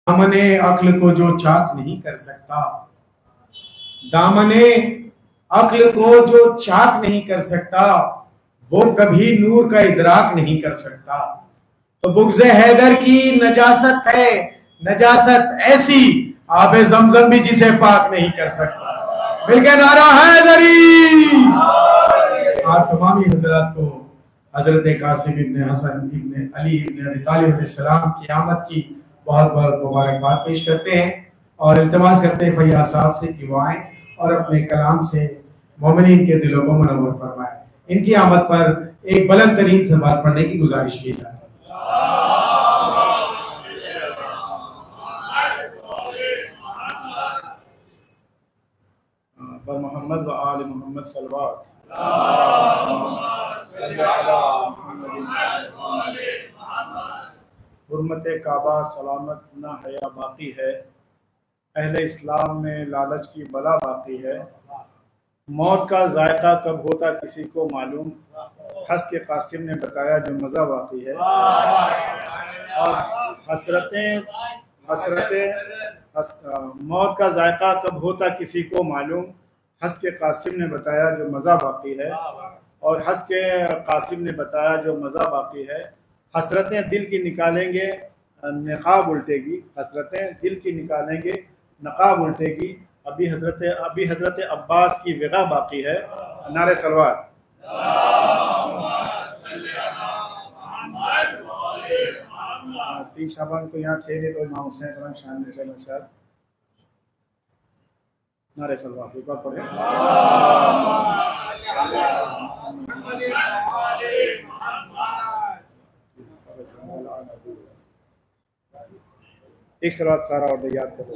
दामने अक्ल को जो चाक नहीं कर सकता, दामने अक्ल को जो चाक नहीं कर सकता, वो कभी नूर का इदराक नहीं कर सकता। तो बुग़्ज़ हैदर की नजासत है, नजासत ऐसी आबे ज़मज़म भी जिसे पाक नहीं कर सकता। मिलके नारा हैदरी। आप तमाम हज़रात को हज़रत कासिम इब्न हसन इब्न अली इब्न अबी तालिब अलैहिस्सलाम की आमद की बहुत बहुत मुबारकबाद पेश करते हैं और इल्तिमास करते हैं फैयाज साहब से कि वो आएं और अपने कलाम से मोमिनीन के दिलों को मुनव्वर फरमाएं। इनकी आमद पर एक बुलंद तरीन से बात पढ़ने की गुजारिश की जाए। मोहम्मद व आल मोहम्मद सल्लल्लाहु हुर्मत काबा सलामत न हया बाकी है, अहले इस्लाम में लालच की बला बाकी है। मौत का जायका कब होता किसी को मालूम, हंस के कासिम ने बताया जो मज़ा बाकी है। और मौत का जायका कब होता किसी को मालूम, हंस के कासिम ने बताया जो मज़ा बाकी है। और हंस के कासिम ने बताया जो मज़ा बाकी है। हसरतें दिल की निकालेंगे नकाब उल्टेगी, हसरतें दिल की निकालेंगे नकाब उल्टेगी। अभी हजरत अब्बास की विगा बाकी है। नारे सलवात। 3 शाबान को यहाँ थे तो इमाम हुसैन शान में चलो सर। नारे सलवात एक बार पढ़े। एक सलात सारा और याद करो।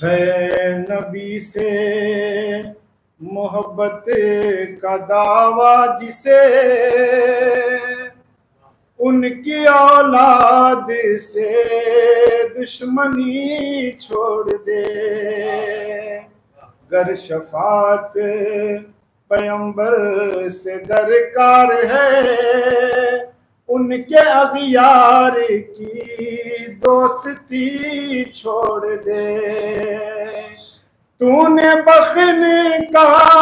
है नबी से मोहब्बत का दावा जिसे, उनकी औलाद से दुश्मनी छोड़ दे। गर शफात पैगंबर से दरकार है, उनके अगियार की दोस्ती छोड़ दे। तूने बखने कहा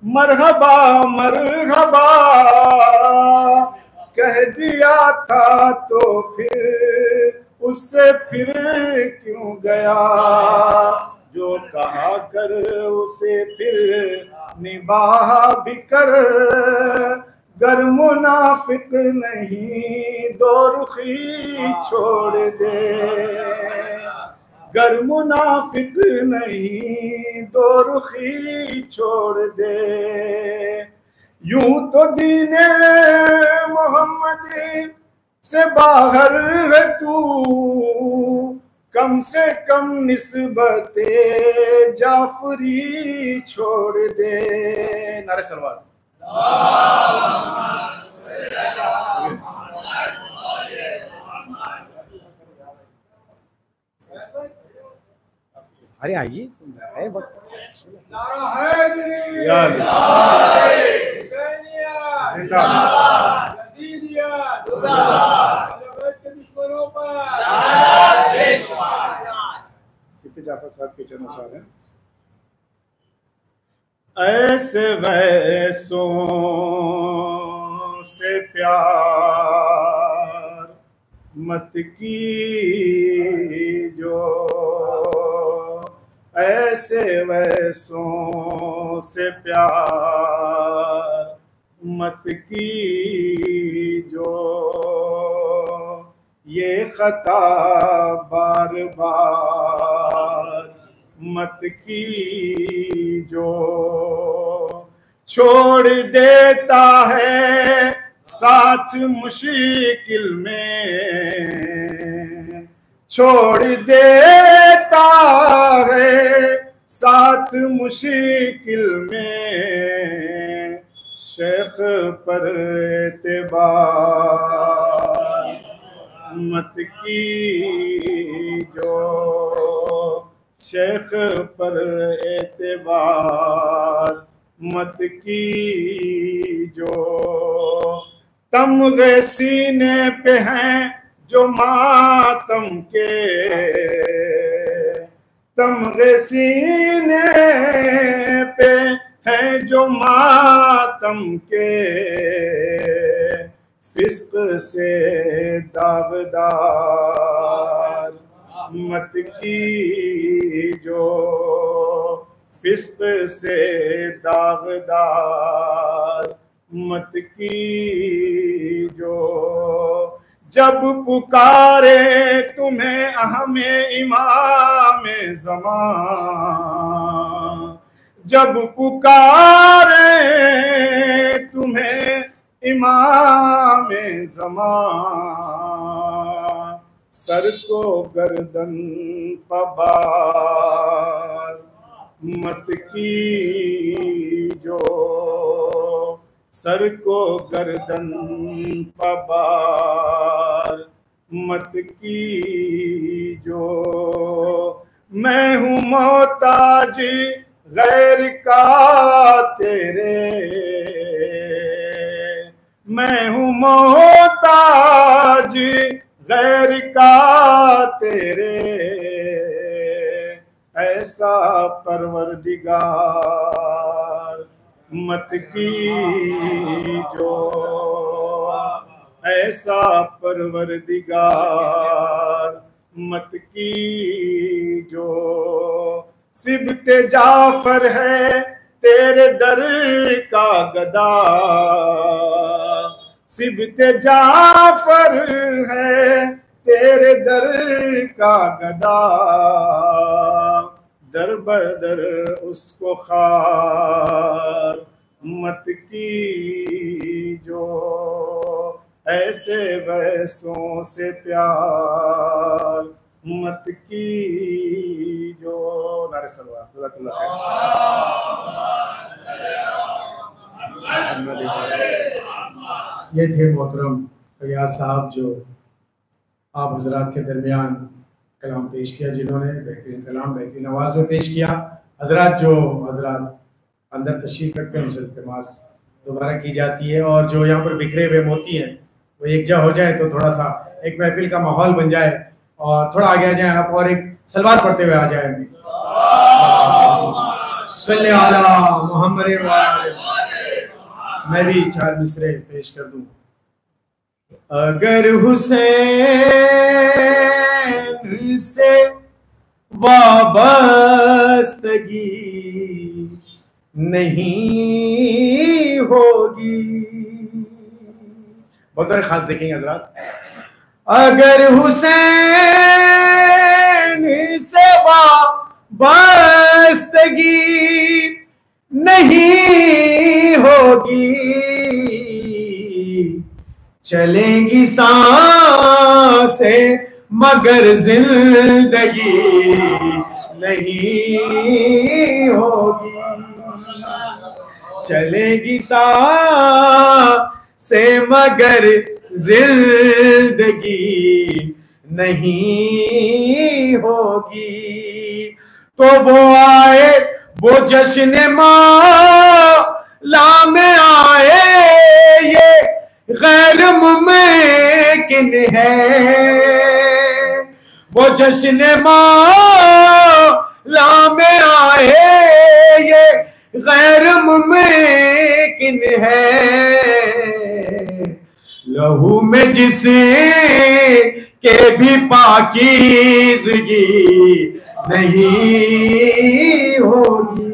मरहबा मरहबा, कह दिया था तो फिर उससे फिर क्यों गया। जो कहा कर उसे फिर निभाह भी कर, गर मुनाफिक नहीं दो रुखी छोड़ दे। गर मुनाफिक नहीं दो रुखी छोड़ दे। यूं तो दीने मोहम्मद से बाहर है तू, कम से कम निस्बते जाफरी छोड़ दे। नारे सलवात। अरे आइए जाफर साहब के चरण साहब हैं। ऐसे वैसों से प्यार मत की जो, ऐसे वैसों से प्यार मत की जो, ये खता बार बार मत की जो। छोड़ देता है साथ मुश्किल में, छोड़ देता है साथ मुश्किल में। शेख पर एतबार मत की जो, शेख पर एतबार मत कीजो, तमगे सीने पे हैं जो मातम के, तमगे सीने पे हैं जो मातम के, फिस्क से दागदार मत कीजो, फिस्क से दागदार मत कीजो। जब पुकारे तुम्हें अहमे इमाम ज़मान, जब पुकारे तुम्हें इमाम ज़मान, सर को गर्दन पबार मत कीजो, सर को गर्दन पबार मत कीजो। मैं हूँ मोहताज गैर का तेरे, मैं हूँ मोहताज गैर का तेरे, ऐसा परवरदिगार मत कीजो, ऐसा परवरदिगार मत कीजो। सिबते जाफर है तेरे दर का गदा, सिबते जाफर है तेरे दर का गदा, दर बदर उसको खार मत कीजो, ऐसे वैसों से प्यार मत कीजो। नारे सलवात। ये थे मोहतरम फैयाज साहब जो आप हजरात के दरमियान कलाम पेश किया, जिन्होंने बेहतरीन कलाम बेहतरीन आवाज़ में पेश किया। हजरात जो हजरात अंदर तशरीफ रखते हैं उनसे इल्तिमास दोबारा की जाती है, और जो यहाँ पर बिखरे हुए मोती हैं वो एकजा हो जाए तो थोड़ा सा एक महफिल का माहौल बन जाए, और थोड़ा आगे आ जाए आप और एक सलवात पढ़ते हुए आ जाए। सल्ले अला मुहम्मद। मैं भी 4 मिसरे पेश कर दूं। अगर हुसैन से वाबस्तगी नहीं होगी, बहुत बड़े खास देखेंगे हजरात, अगर हुसैन से वाबस्तगी नहीं होगी, चलेंगी सांसें मगर जिंदगी नहीं होगी, चलेगी सांसें मगर जिंदगी नहीं होगी। तो वो आए वो जश्न मौला में आए, ये गैर मुमकिन है, वो जश्न मौला में आए, ये गैर मुमकिन है। लहू में जिसे के भी पाकीज़गी नहीं होगी,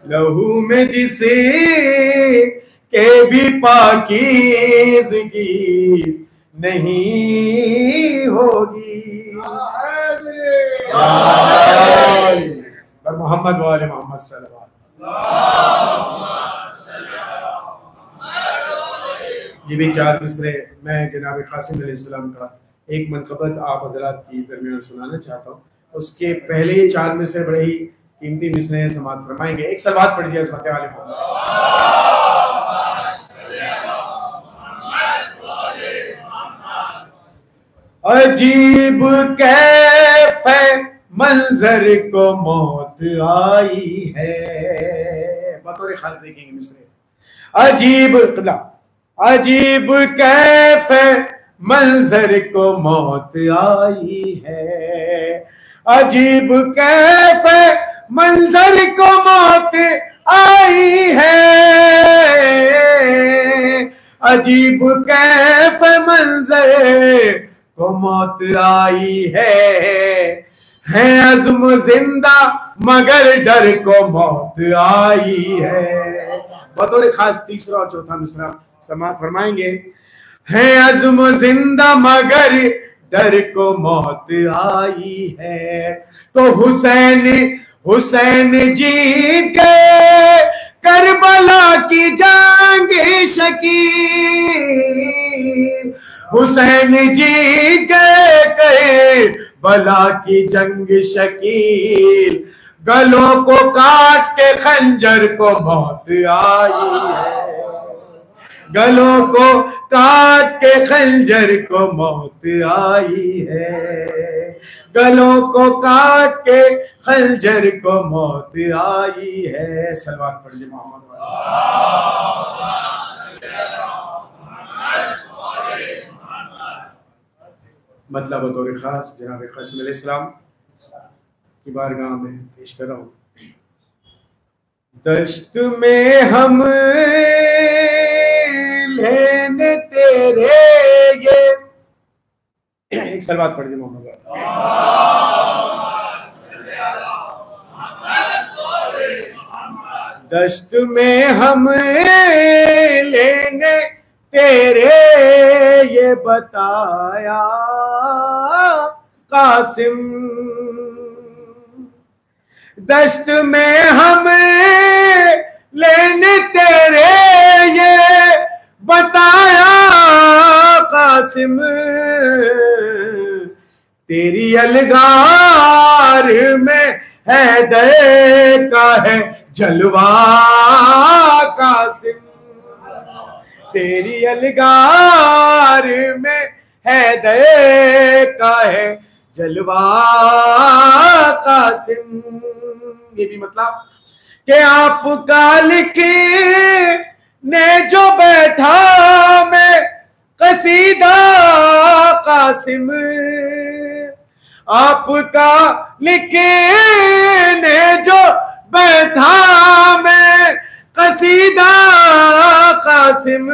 लहू में जिसे के भी पाकीज़गी नहीं होगी। मोहम्मद वाले मोहम्मद सल्लल्लाहु। ये भी 4 मिसरे मैं जनाब कासिम अलैहिस्सलाम का एक मनक़बत आप हज़रात की दरमियान सुनाना चाहता हूँ। उसके पहले 4 मिसरे बड़े ही कीमती मिसरे समाअत फरमाएंगे। एक सलवात पढ़ दिया इस्मत वाले मोहम्मद। अजीब कैफ है मंजर को मौत आई है। बतौर खास देखेंगे मिसरे। अजीब अजीब कैफ मंजर को मौत आई है, अजीब कैफ मंजर को मौत आई है, अजीब कैफ मंजर को मौत आई है अज़्म जिंदा मगर डर को मौत आई है। बतौर खास तीसरा और चौथा मिसरा समाप्त फरमाएंगे। है अज़्म जिंदा मगर डर को मौत आई है, तो हुसैन जीत गए करबला की जंग शकील, हुसैन जीत गए करबला की जंग शकील, गलों को काट के खंजर को मौत आई है, गलों को काट के खंजर को मौत आई है, गलों को काट के खंजर को मौत आई है। सलवात पढ़िए मोहम्मद। मतलब बतौर खास जनाब क़ासिम अलैहिस्सलाम की बारगाह में पेश कर रहा हूँ। दश्त में हम लेने तेरे ये, एक सलवात पढ़ दे मोहम्मद। दश्त में हम लेने तेरे ये बताया कासिम, दश्त में हम लेने तेरे ये बताया कासिम, तेरी अलगार में हैदर का है जलवा कासिम, तेरी अलगार में हैदर का है जलवा कासिम। ये भी मतलब कि आपका लिखे ने जो बैठा मैं कसीदा कासिम, आपका लिखे ने जो बैठा मैं कसीदा कासिम,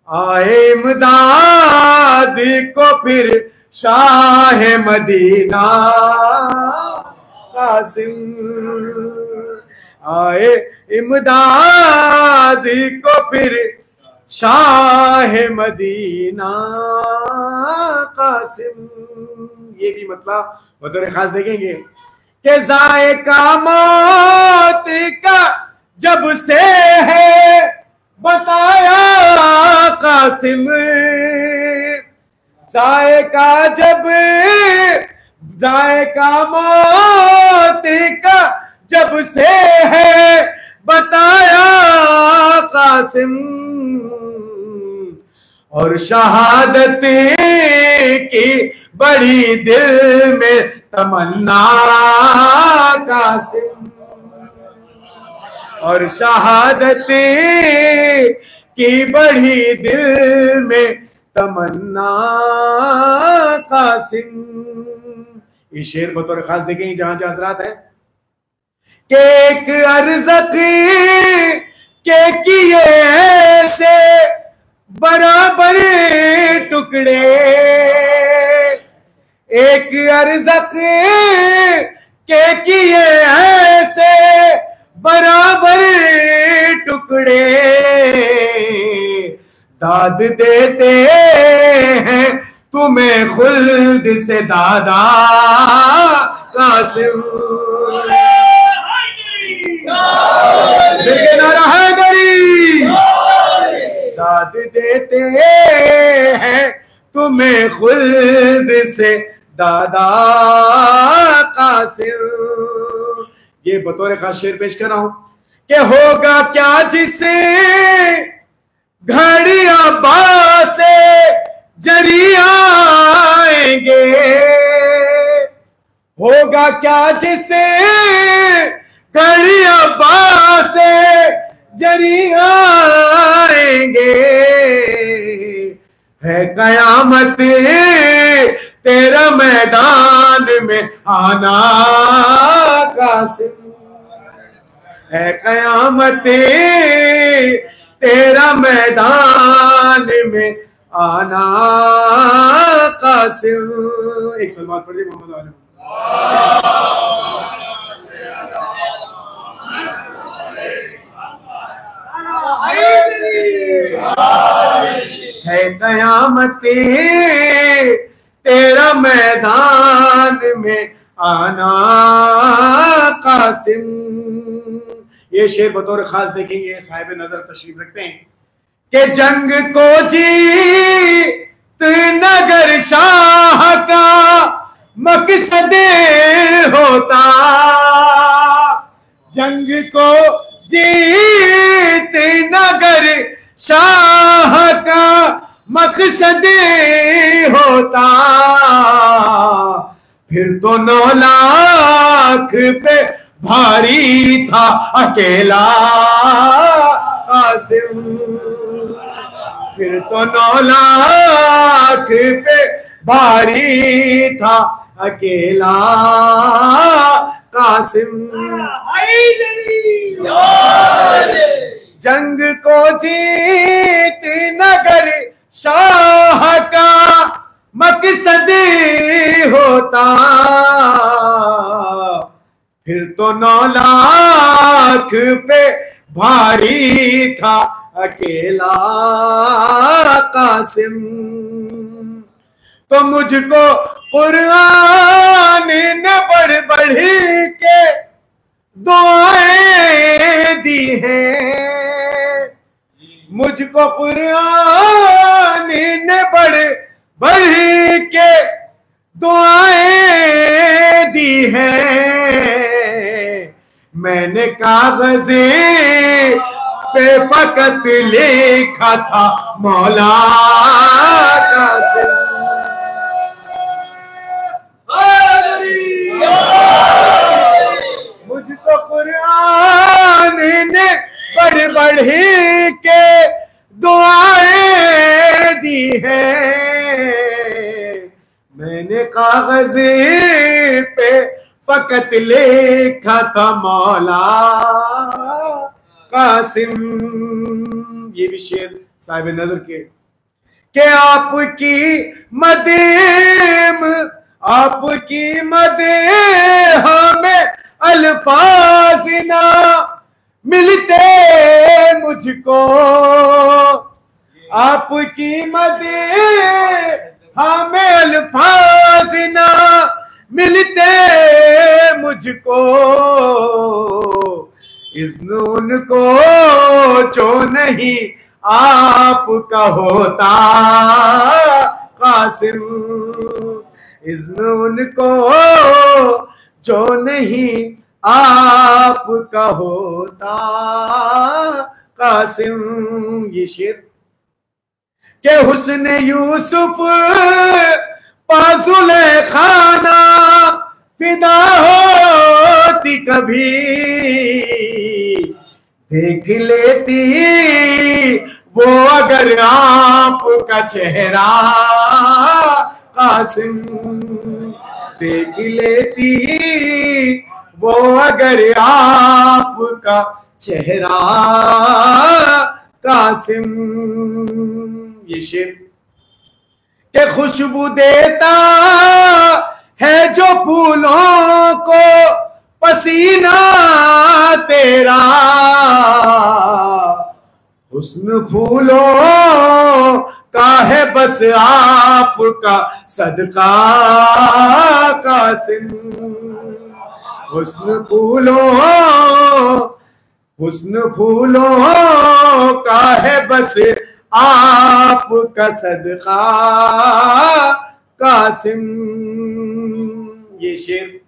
आए इमदाद को फिर शाह मदीना कासिम, आए इमदाद को फिर शाह मदीना कासिम। ये भी मतलब बतौर खास देखेंगे कि जायका मौत का जब से है बताया कासिम, जायका मौत का जब से है बताया कासिम, और शहादत की बड़ी दिल में तमन्ना कासिम, और शहादत की बड़ी दिल में तमन्ना कासिम। ये शेर बतौर खास देखें जहां जहां हजरात है कि एक अर्ज़ के किए ऐसे बराबर टुकड़े, एक अर्ज़ के किए ऐसे बराबर टुकड़े, दाद देते हैं तुम्हें खुल्द से दादा कासिम, नारा हैदरी, दाद देते हैं तुम्हें खुल्द से दादा कासिम। ये बतौर खास शेर पेश कर रहा हूं कि होगा क्या जिसे घड़ी अब्बास से जरी आएंगे, होगा क्या जिसे घड़ी अब्बास से जरी आएंगे, है कयामत तेरा मैदान में आना कासिम, है कयामत तेरा मैदान में आना कासिम। एक सलवात पढ़िए मोहम्मद वाले। है कयामत तेरा मैदान में आना कासिम। ये शेर बतौर खास देखेंगे, साहिब नजर तशरीफ रखते हैं कि जंग को जीत नगर शाह का मकसद होता, जंग को जीत नगर शाह का मकसद होता, फिर तो 9 लाख पे भारी था अकेला कासिम, फिर तो 9 लाख पे भारी था अकेला कासिम। जंग को जीत नगर शाह का मकसद होता, फिर तो 9 लाख पे भारी था अकेला कासिम। तो मुझको कुरान ने बढ़ बढ़ के दुआएं दी हैं, मुझको कुरान ने बढ़ बढ़ के दुआएं दी हैं, मैंने कागज़े पे फकत लिखा था मौला कासिम। मुझको कुरान ने बढ़ बढ़ के दुआएं दी हैं, मैंने कागज़े पे फकत लिखा था मौला कासिम। ये भी शेर साहिब नजर के आपकी मदेम आपकी मदेह हमें अल्फाज ना मिलते मुझको, आपकी मदेह हमें अल्फाज ना मिलते मुझको, इज़्न उनको जो नहीं आपका होता कासिम, इज़्न उनको जो नहीं आपका होता कासिम। ये शेर के हुस्न यूसुफ पाजुले खाना फिदा होती कभी, देख लेती वो अगर आपका चेहरा कासिम, देख लेती वो अगर आपका चेहरा कासिम। ये शेर के खुशबू देता है जो फूलों को पसीना तेरा, हुस्न फूलों का है बस आपका सदका कासिम, हुस्न फूलों का है बस आपका सदका कासिम। ये शेर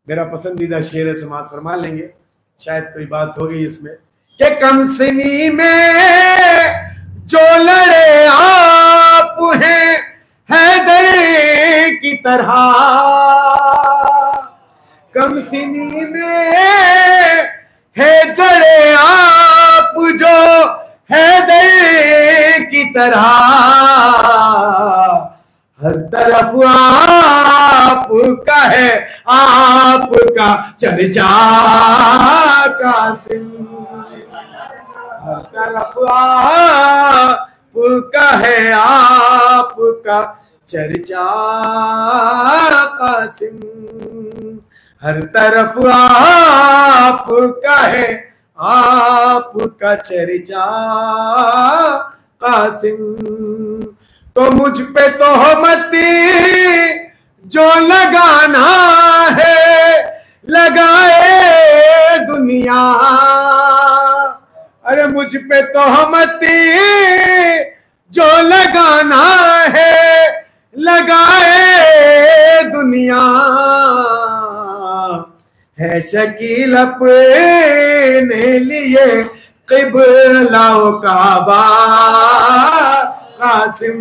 मेरा पसंदीदा शेर है, समात फरमा लेंगे, शायद कोई बात होगी इसमें कि कमसनी में जो लड़े आप हैं हैदर की तरह, कमसिनी में है जड़े आप जो है दे की तरह, हर तरफ आपका है आपका चर्चा कासिम, हर तरफ आपका है आपका चर्चा कासिम, हर तरफ आपका है आपका चर्चा कासिम। तो मुझ पे तोहमती जो लगाना है लगाए दुनिया, अरे मुझ पे तोहमती जो लगाना है लगाए दुनिया, है शकील अपने लिए क़िबला काबा कासिम,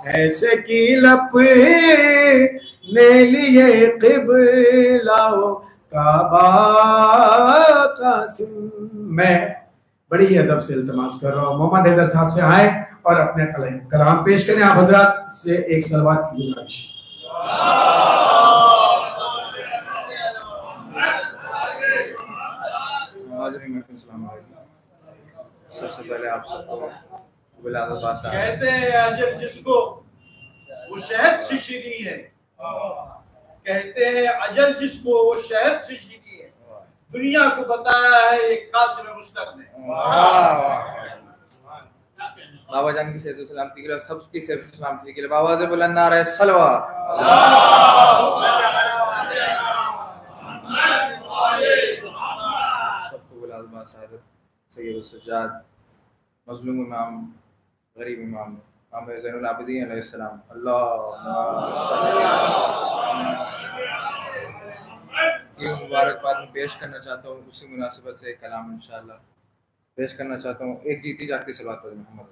है शकील अपने लिए क़िबला काबा कासिम। मैं बड़ी अदब से इल्तिमास कर रहा हूँ मोहम्मद हैदर साहब से आए और अपने कलाम पेश करें। आप हजरात से एक सलवात की गुजारिश। सबसे पहले आप सबको कहते हैं अजब जिसको वो शहद से शीरी है, कहते हैं अजल जिसको वो शहद से शीरी है, दुनिया को बताया है एक कासिम मुश्तक ने। बाबा जान की सेहत सलामती के लिए, सबकी सेहत सलामती के लिए बाबा से बुलंद नारा सलवा। सबको बुलाद सादत सैयद सज्जाद मजलूम इमाम गरीब इमाम इमाम ज़ैनुल आबिदीन अलैहिस्सलाम अल्लाह की मुबारकबाद में पेश करना चाहता हूँ। उसी मुनासिबत से एक कलाम इंशाअल्लाह पेश करना चाहता हूँ। एक जीती जागती सलावत पर मोहम्मद,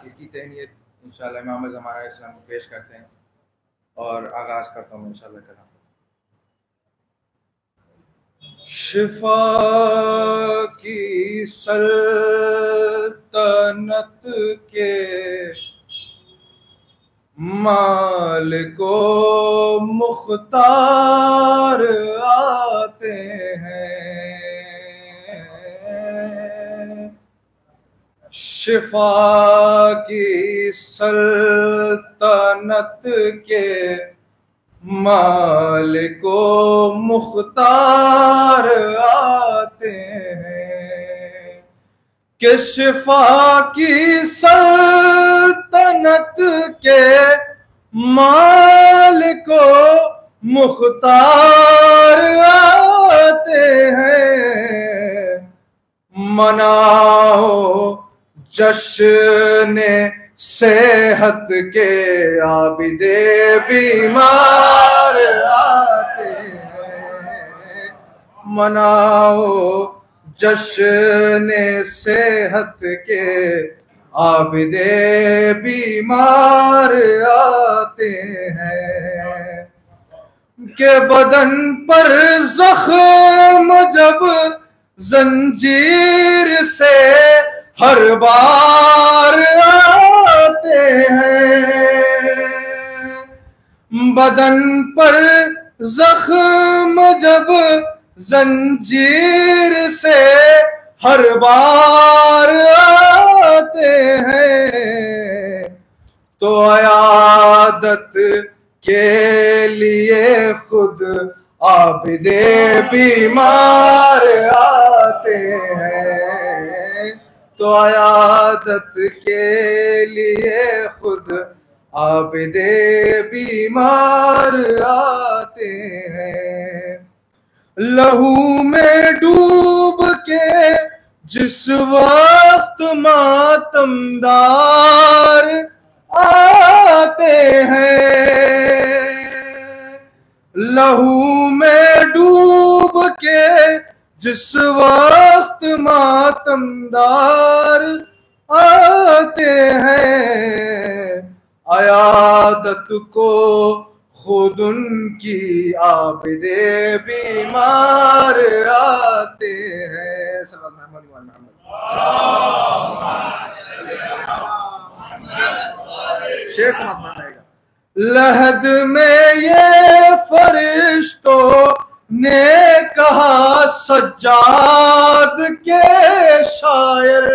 इसकी तहनीयत इंशाअल्लाह इमाम ज़माना अलैहिस्सलाम को पेश करते हैं और आगाज करता हूँ इंशाअल्लाह कलाम। शिफा की सल्तनत के मालिको मुख्तार आते हैं, शिफा की सल्तनत के मालिको मुख्तार आते हैं, कि शिफा की सल्तनत के मालिको मुख्तार आते हैं। मनाओ जश्न सेहत के आबिदे बीमार आते हैं, मनाओ जश्न सेहत के आबिदे बीमार आते हैं। के बदन पर जख्म जब जंजीर से हर बार आते हैं, बदन पर जख्म जब जंजीर से हर बार आते हैं, तो अयादत के लिए खुद आबिदे बीमार आते हैं, तो अयादत के लिए खुद आबिदे बीमार आते हैं। लहू में डूब के जिस वक्त मातमदार आते हैं, लहू में डूब के जिस वक्त मातमदार आते हैं, अयादत को खुद उनकी आबिदे बीमार आते हैं। शेर समाप्त आएगा। लहद में ये फरिश्तों ने कहा सज्जाद के शायर,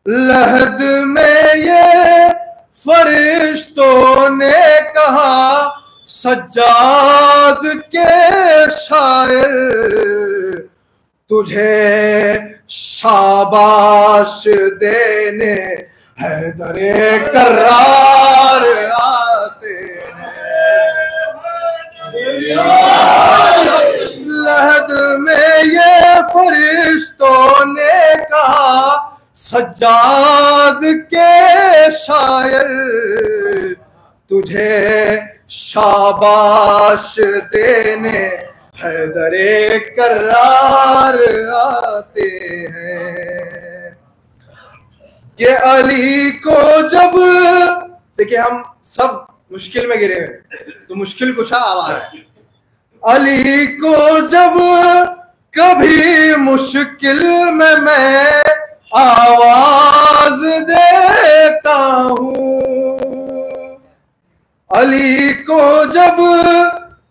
लहद में ये फरिश्तों ने कहा सज्जाद के शायर, तुझे शाबाश देने हैदरे कर्रार आते हैं। लहद में ये फरिश्तों ने कहा सज्जाद के शायर, तुझे शाबाश देने हैदरे कर्रार आते हैं। ये अली को जब, देखिए हम सब मुश्किल में गिरे हुए तो मुश्किल कुछ आवाज है। अली को जब कभी मुश्किल में मैं आवाज देता हूँ, अली को जब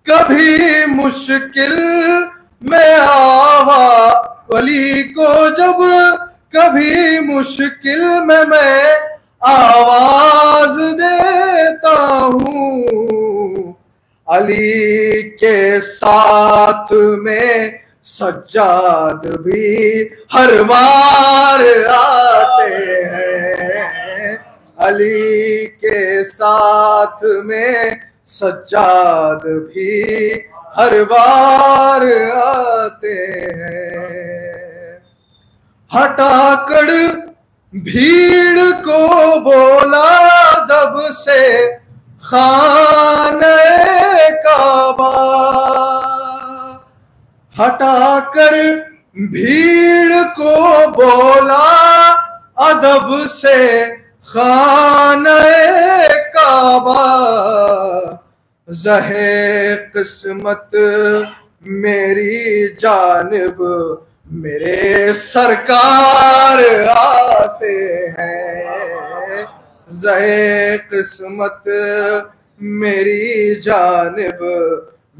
कभी मुश्किल में अली को जब कभी मुश्किल में मैं आवाज देता हूँ, अली के साथ में सज्जाद भी हर बार आते हैं, अली के साथ में सज्जाद भी हर बार आते हैं। हटाकर भीड़ को बोला दब से खाने काबा, हटाकर भीड़ को बोला अदब से खाने काबा, ज़हे किस्मत मेरी जानिब मेरे सरकार आते हैं, ज़हे किस्मत मेरी जानिब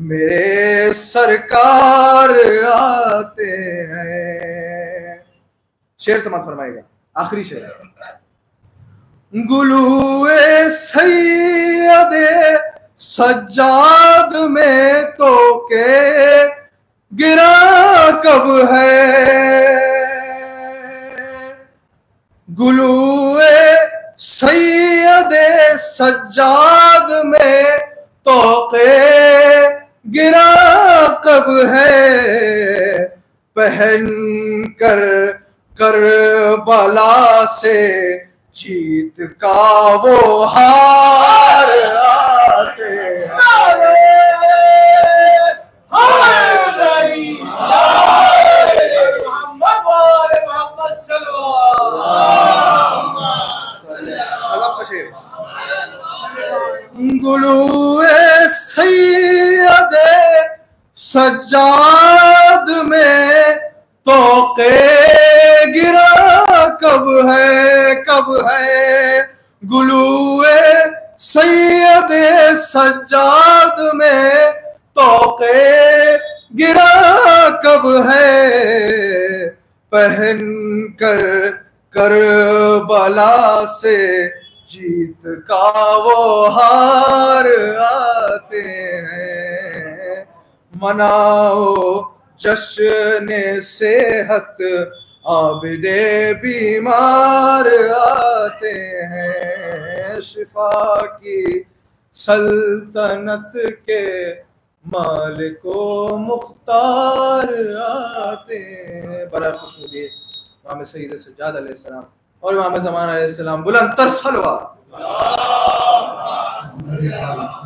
मेरे सरकार आते हैं। शेर समाप्त फरमाएगा, आखिरी शेर। गुलूए सैयदे सज्जाद में तो के गिरा कब है, गुलूए सैयदे सज्जाद में तो के गिरा कब है, पहन कर करबला से जीत का वो हार आते हैं। गुलूए सैयदे सज्जाद में तो के गिरा कब है, कब है, गुलूए सैयदे सज्जाद में तो के गिरा कब है, पहन कर करबला से जीत का वो हार आते हैं। मनाओ जश्न सेहत आबिदे बीमार आते हैं, शिफा की सल्तनत के मालिको मुख्तार आते हैं। बड़ा खुश होगी इमाम सईद सज्जाद अलैहिस्सलाम और इमाम ज़मान अलैहिस्सलाम बुलंद तर सलवात।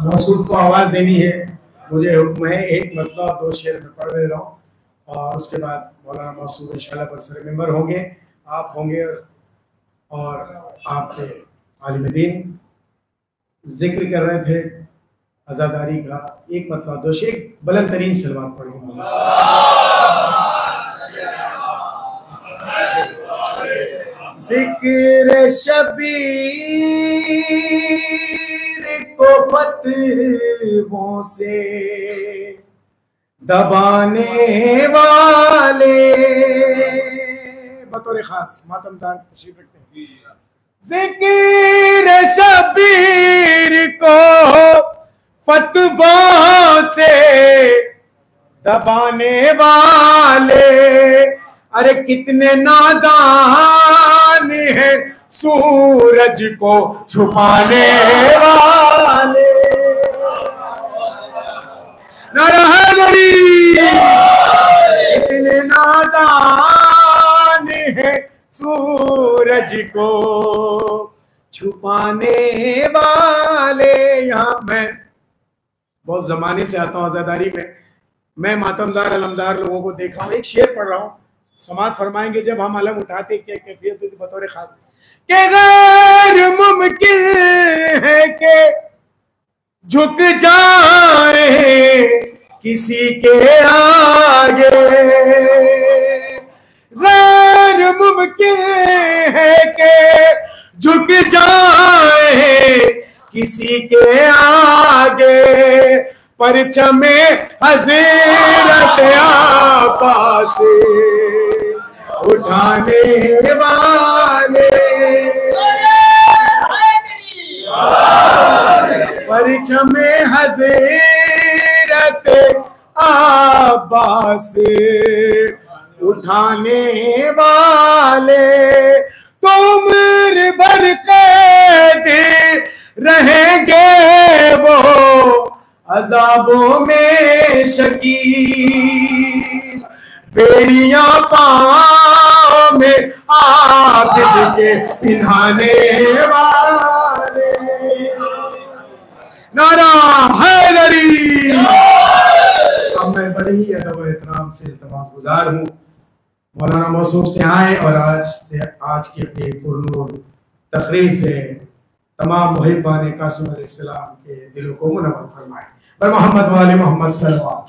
मौसूफ को आवाज देनी है, मुझे हुक्म है, एक मतलब 2 शेर में पढ़ ले रहा हूँ और उसके बाद मौलाना मौसूफ इंशाल्लाह बरसर मेंबर होंगे। आप होंगे और आपके आलिम दीन जिक्र कर रहे थे आज़ादारी का, एक मतलब दो शेर बुलंद तरीन सलवात पढ़ेंगे। जिक्र शबीर को फतवों से दबाने वाले, बतौर खास मातमदार तशरीफ रखते हैं। जिक्र शबीर को फतवों से दबाने वाले, अरे कितने नादान है सूरज को छुपाने वाले। नारा हैदरी, कितने नादान है सूरज को छुपाने वाले। यहाँ मैं बहुत जमाने से आता हूँ आज़ादारी में, मैं मातमदार अलमदार लोगों को देखा हूँ। एक शेर पढ़ रहा हूँ, समात फरमाएंगे जब हम अलम उठाते क्या कैफियत होती बतौर खास के गैर मुमकिन है कि झुक जाए किसी के आगे, गैर मुमकिन है कि झुक जाए किसी के आगे, परचमे हज़रत आपा से उठाने वाले, परचमे हज़रत आपा से उठाने वाले। तो उम्र भर कैद रहेंगे वो अज़ाबों में शकील, बेड़ियां पाँव में आबिद के पिन्हाने वाले। नारा हैदरी। अब मैं बड़े ही अदब व एहतराम से इल्तिमास गुजार हूँ, मौलाना मौसूफ से आए और आज की अपनी पुरनूर तकरीर से तमाम मुहिब्बान कासिम अलैहिस्सलाम के दिलों को मुनव्वर फरमाए। बर मोहम्मद वाले मोहम्मद सल्लल्लाहु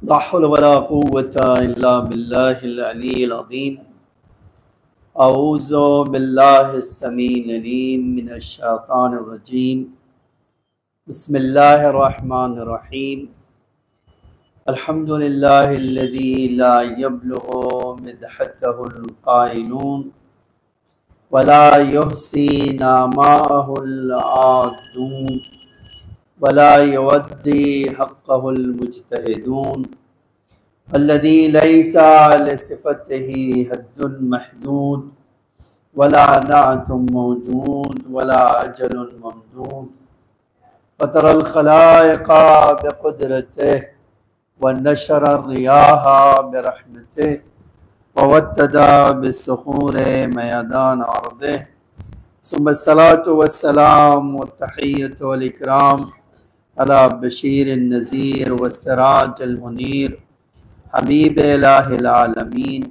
ला हौला वला कुव्वता इल्ला बिल्लाहिल अलीय्यिल अज़ीम। अऊज़ु बिल्लाहिस समीइल अलीम मिनश शैतानिर रजीम। बिस्मिल्लाहिर रहमानिर रहीम। अल्हम्दुलिल्लाहिल्लज़ी ला यब्लुगु मिदहतहुल क़ाइलून वला युहसी नामाहुल आदून वला युअद्दी हक़्क़हुल मुज्तहिदून अल्लज़ी लैसा लिसिफ़तिही हद्दुन महदूद वला नाअतुन मौजूद वला अजलुन ममदूद। फ़तरल ख़लाइक़ा बिक़ुदरतिही व नशरा रियाहा बिरहमतिही व वद्ददा बिस्सुखूरि मयदान अर्दिही। सुम्मा अस्सलातु वस्सलाम व तहिय्यतु वल इकराम अला बशीर नज़ीर व सिराजल मुनीर हबीब इलाहिल आलमीन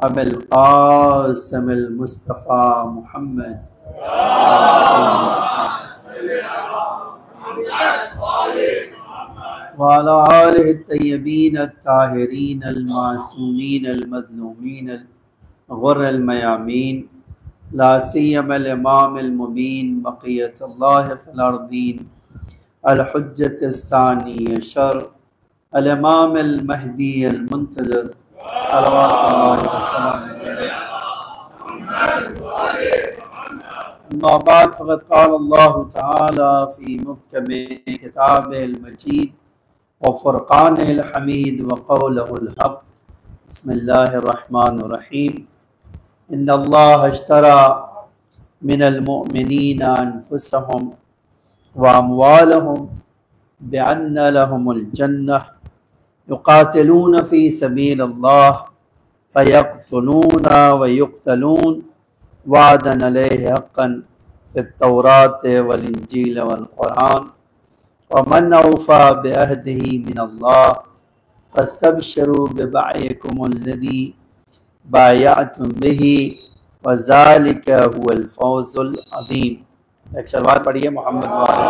अबुल क़ासिमिल मुस्तफ़ा मुहम्मद व अला आलिहि तय्यबीन अत्ताहिरीन अल मासूमीन अल मज़लूमीन अल गुर्रल मयामीन ला सियमल इमामिल मुबीन बक़ियतुल्लाह फ़िल अर्दीन अल हुज्जतुस सानी अशर अल इमामिल महदी अल मुंतज़र सल्लल्लाहु अलैहि वसल्लम। अम्मा बाद फ़क़द क़ाल अल्लाहु तआला फ़ी मुहकम किताबिहिल मजीद व फ़ुरक़ानिल हमीद व क़ौलिहिल हक़। बिस्मिल्लाहिर रहमानिर रहीम। इन्नल्लाह अश्तरा मिनल मुअमिनीना अनफुसहुम व अमवालहुम बिअन्ना लहुमुल जन्नह युक़ातिलूना फ़ी सबीलिल्लाह फ़यक़्तुलूना व युक़्तलून वादन अलैहि हक़्क़न फ़ित्तौरात वल इंजील वल क़ुरआन व मन औफ़ा बिअहदिही मिनल्लाह फ़स्तबशिरू बिबैइकुमुल्लज़ी बायअतुम बिही व ज़ालिका हुवल फ़ौज़ुल अज़ीम। एक सलवात पढ़िए मोहम्मद वाले।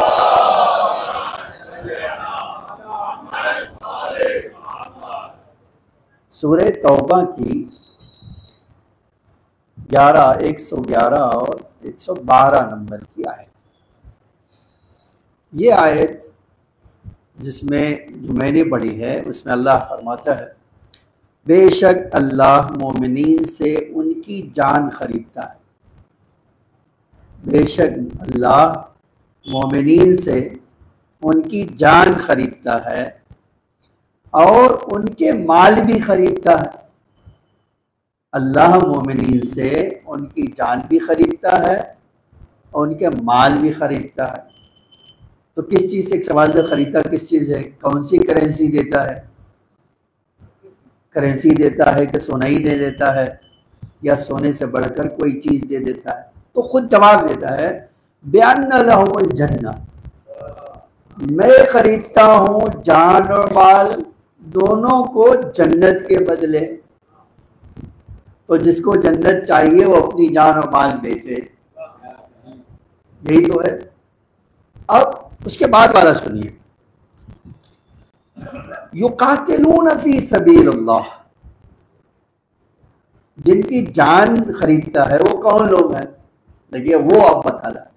सूरह तौबा की 111 और 112 नंबर की आयत। ये आयत जिसमें जो मैंने पढ़ी है उसमें अल्लाह फरमाता है, बेशक अल्लाह मोमिनीन से उनकी जान खरीदता है। बेशक अल्लाह मोमिनीन से उनकी जान खरीदता है और उनके माल भी खरीदता है। अल्लाह मोमिनीन से उनकी जान भी खरीदता है और उनके माल भी खरीदता है। तो किस चीज़ से, एक सवाल से खरीदता किस चीज़ है? कौन सी करेंसी देता है? करेंसी देता है कि सोना ही दे देता है या सोने से बढ़कर कोई चीज़ दे देता है? तो खुद जवाब देता है, बिअन्ना लहुमुल जन्नह, मैं खरीदता हूँ जान और माल दोनों को जन्नत के बदले। तो जिसको जन्नत चाहिए वो अपनी जान और माल बेचे, यही तो है। अब उसके बाद वाला सुनिए, युकातिलून फी सबीलिल्लाह, जिनकी जान खरीदता है वो कौन लोग हैं? देखिए वो अब बता रहा है,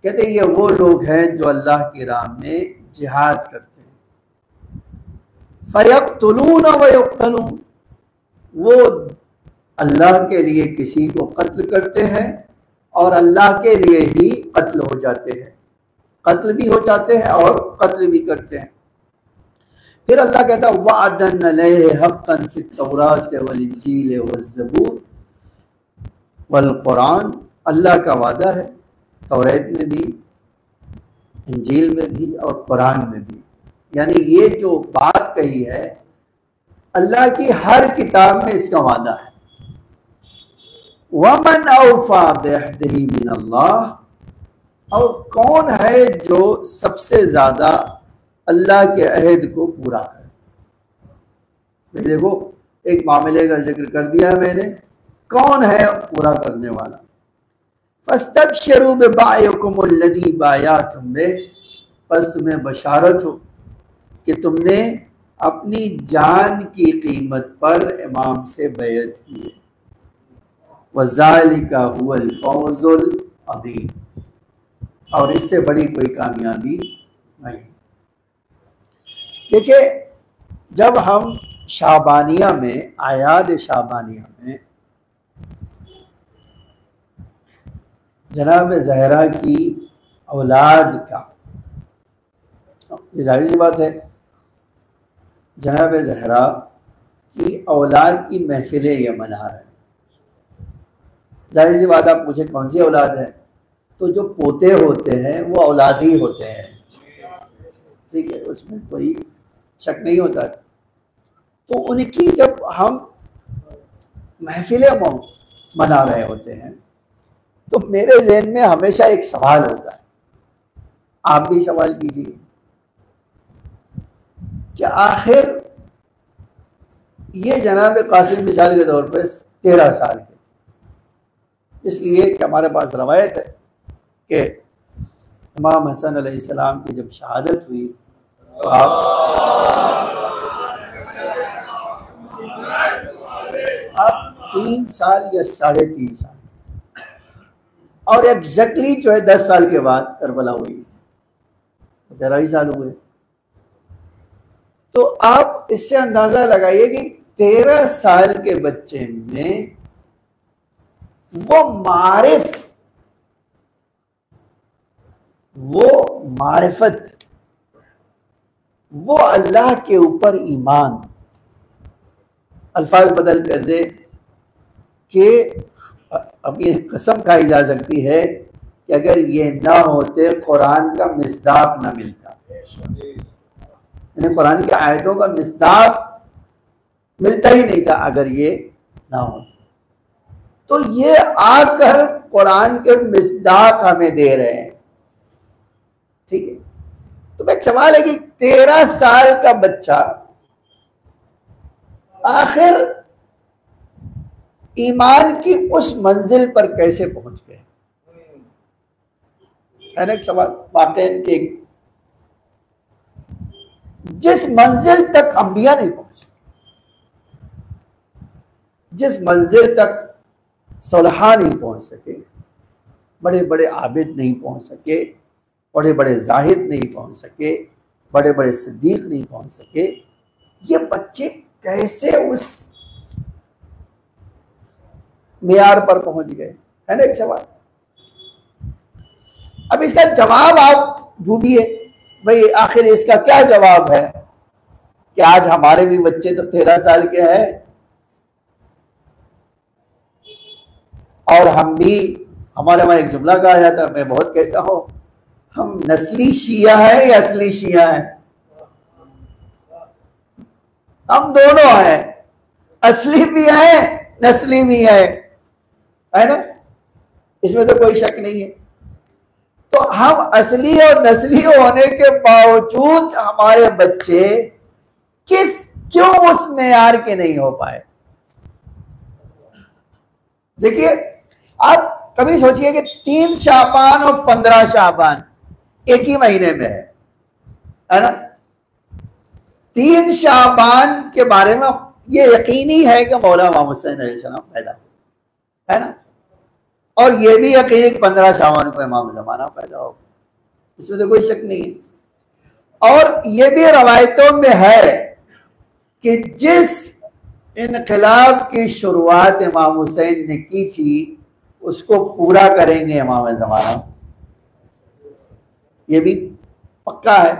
कहते हैं ये वो लोग हैं जो अल्लाह की राह में जिहाद करते हैं। फयक़्तुलून व युक़्तलून, वो अल्लाह के लिए किसी को कत्ल करते हैं और अल्लाह के लिए ही कत्ल हो जाते हैं, कत्ल भी हो जाते हैं और कत्ल भी करते हैं। फिर अल्लाह कहता है वादन अलैहि हक़्क़न फ़ित्तौरात वल इंजील वज़्ज़बूर वल क़ुरआन, अल्लाह का वादा है तौरात में भी, इंजील में भी और कुरान में भी। यानी ये जो बात कही है अल्लाह की हर किताब में इसका वादा है। वमन औफ़ा बिअहदिही मिनल्लाह, और कौन है जो सबसे ज्यादा अल्लाह के अहद को पूरा करे। देखो एक मामले का जिक्र कर दिया मैंने, कौन है पूरा करने वाला। फस्तबशिरू बिबाइकुमुल्लज़ी बायअतुम बिही, बस तुम्हें बशारत हो कि तुमने अपनी जान की कीमत पर इमाम से बैत की है। वज़ालिका हुवल फ़ौज़ुल अज़ीम, और इससे बड़ी कोई कामयाबी नहीं। देखिए जब हम शाबानिया में, आयाद शाबानिया में जनाब ज़हरा की औलाद का, ये जाहिर सी बात है जनाब ज़हरा की औलाद की महफिलें ये मना रहे हैं। जाहिर सी बात, आप पूछे कौन सी औलाद है, तो जो पोते होते हैं वो औलाद ही होते हैं, ठीक है, उसमें कोई शक नहीं होता है। तो उनकी जब हम महफिलें मना रहे होते हैं तो मेरे ज़हन में हमेशा एक सवाल होता है, आप भी सवाल कीजिए कि आखिर ये जनाब कासिम मिसाल के तौर पर 13 साल के, इसलिए कि हमारे पास रवायत है कि इमाम हसन अलैहिस्सलाम की जब शहादत हुई तो आप 3 साल या 3.5 साल, और एग्जैक्टली जो है 10 साल के बाद करबला हुई, 13 ही साल हुए। तो आप इससे अंदाजा लगाइए कि 13 साल के बच्चे में वो मारिफत, वो अल्लाह के ऊपर ईमान। अल्फाज बदल कर दे कि अब ये कसम खाई जा सकती है कि अगर ये ना होते कुरान का मिस्दाक ना मिलता, यानी कुरान की आयतों का मिस्दाक मिलता ही नहीं था अगर ये ना होता। तो ये आकर कुरान के मिस्दाक हमें दे रहे हैं। ठीक है, तो एक सवाल है कि 13 साल का बच्चा आखिर ईमान की उस मंजिल पर कैसे पहुंच गए, है ना एक सवाल। वाकई के जिस मंजिल तक अंबिया नहीं पहुंचे, जिस मंजिल तक सुलहा नहीं पहुंच सके, बड़े बड़े आबिद नहीं पहुंच सके, बड़े बड़े जाहिद नहीं पहुंच सके, बड़े बड़े सिद्दीक नहीं पहुंच सके, ये बच्चे कैसे उस मियार पर पहुंच गए, है ना एक सवाल। अब इसका जवाब आप ढूंढिए भाई, आखिर इसका क्या जवाब है कि आज हमारे भी बच्चे तो 13 साल के हैं और हम भी, हमारे वहां एक जुमला कहा जाता है, मैं बहुत कहता हूं, हम नस्ली शिया है या असली शिया है? हम दोनों हैं, असली भी है नस्ली भी है ना, इसमें तो कोई शक नहीं है। तो हम असली और नस्ली होने के बावजूद हमारे बच्चे क्यों उस मेयार के नहीं हो पाए? देखिए, आप कभी सोचिए कि 3 शाबान और 15 शाबान एक ही महीने में है ना। 3 शाबान के बारे में ये यकीनी है कि मौला इमाम हुसैन अलैहिस्सलाम पैदा है ना, और ये भी यकीनी 15 शाबान को इमाम ज़माना पैदा हो, इसमें तो कोई शक नहीं है। और ये भी रवायतों में है कि जिस इनकलाब की शुरुआत इमाम हुसैन ने की थी उसको पूरा करेंगे इमाम ज़माना, ये भी पक्का है।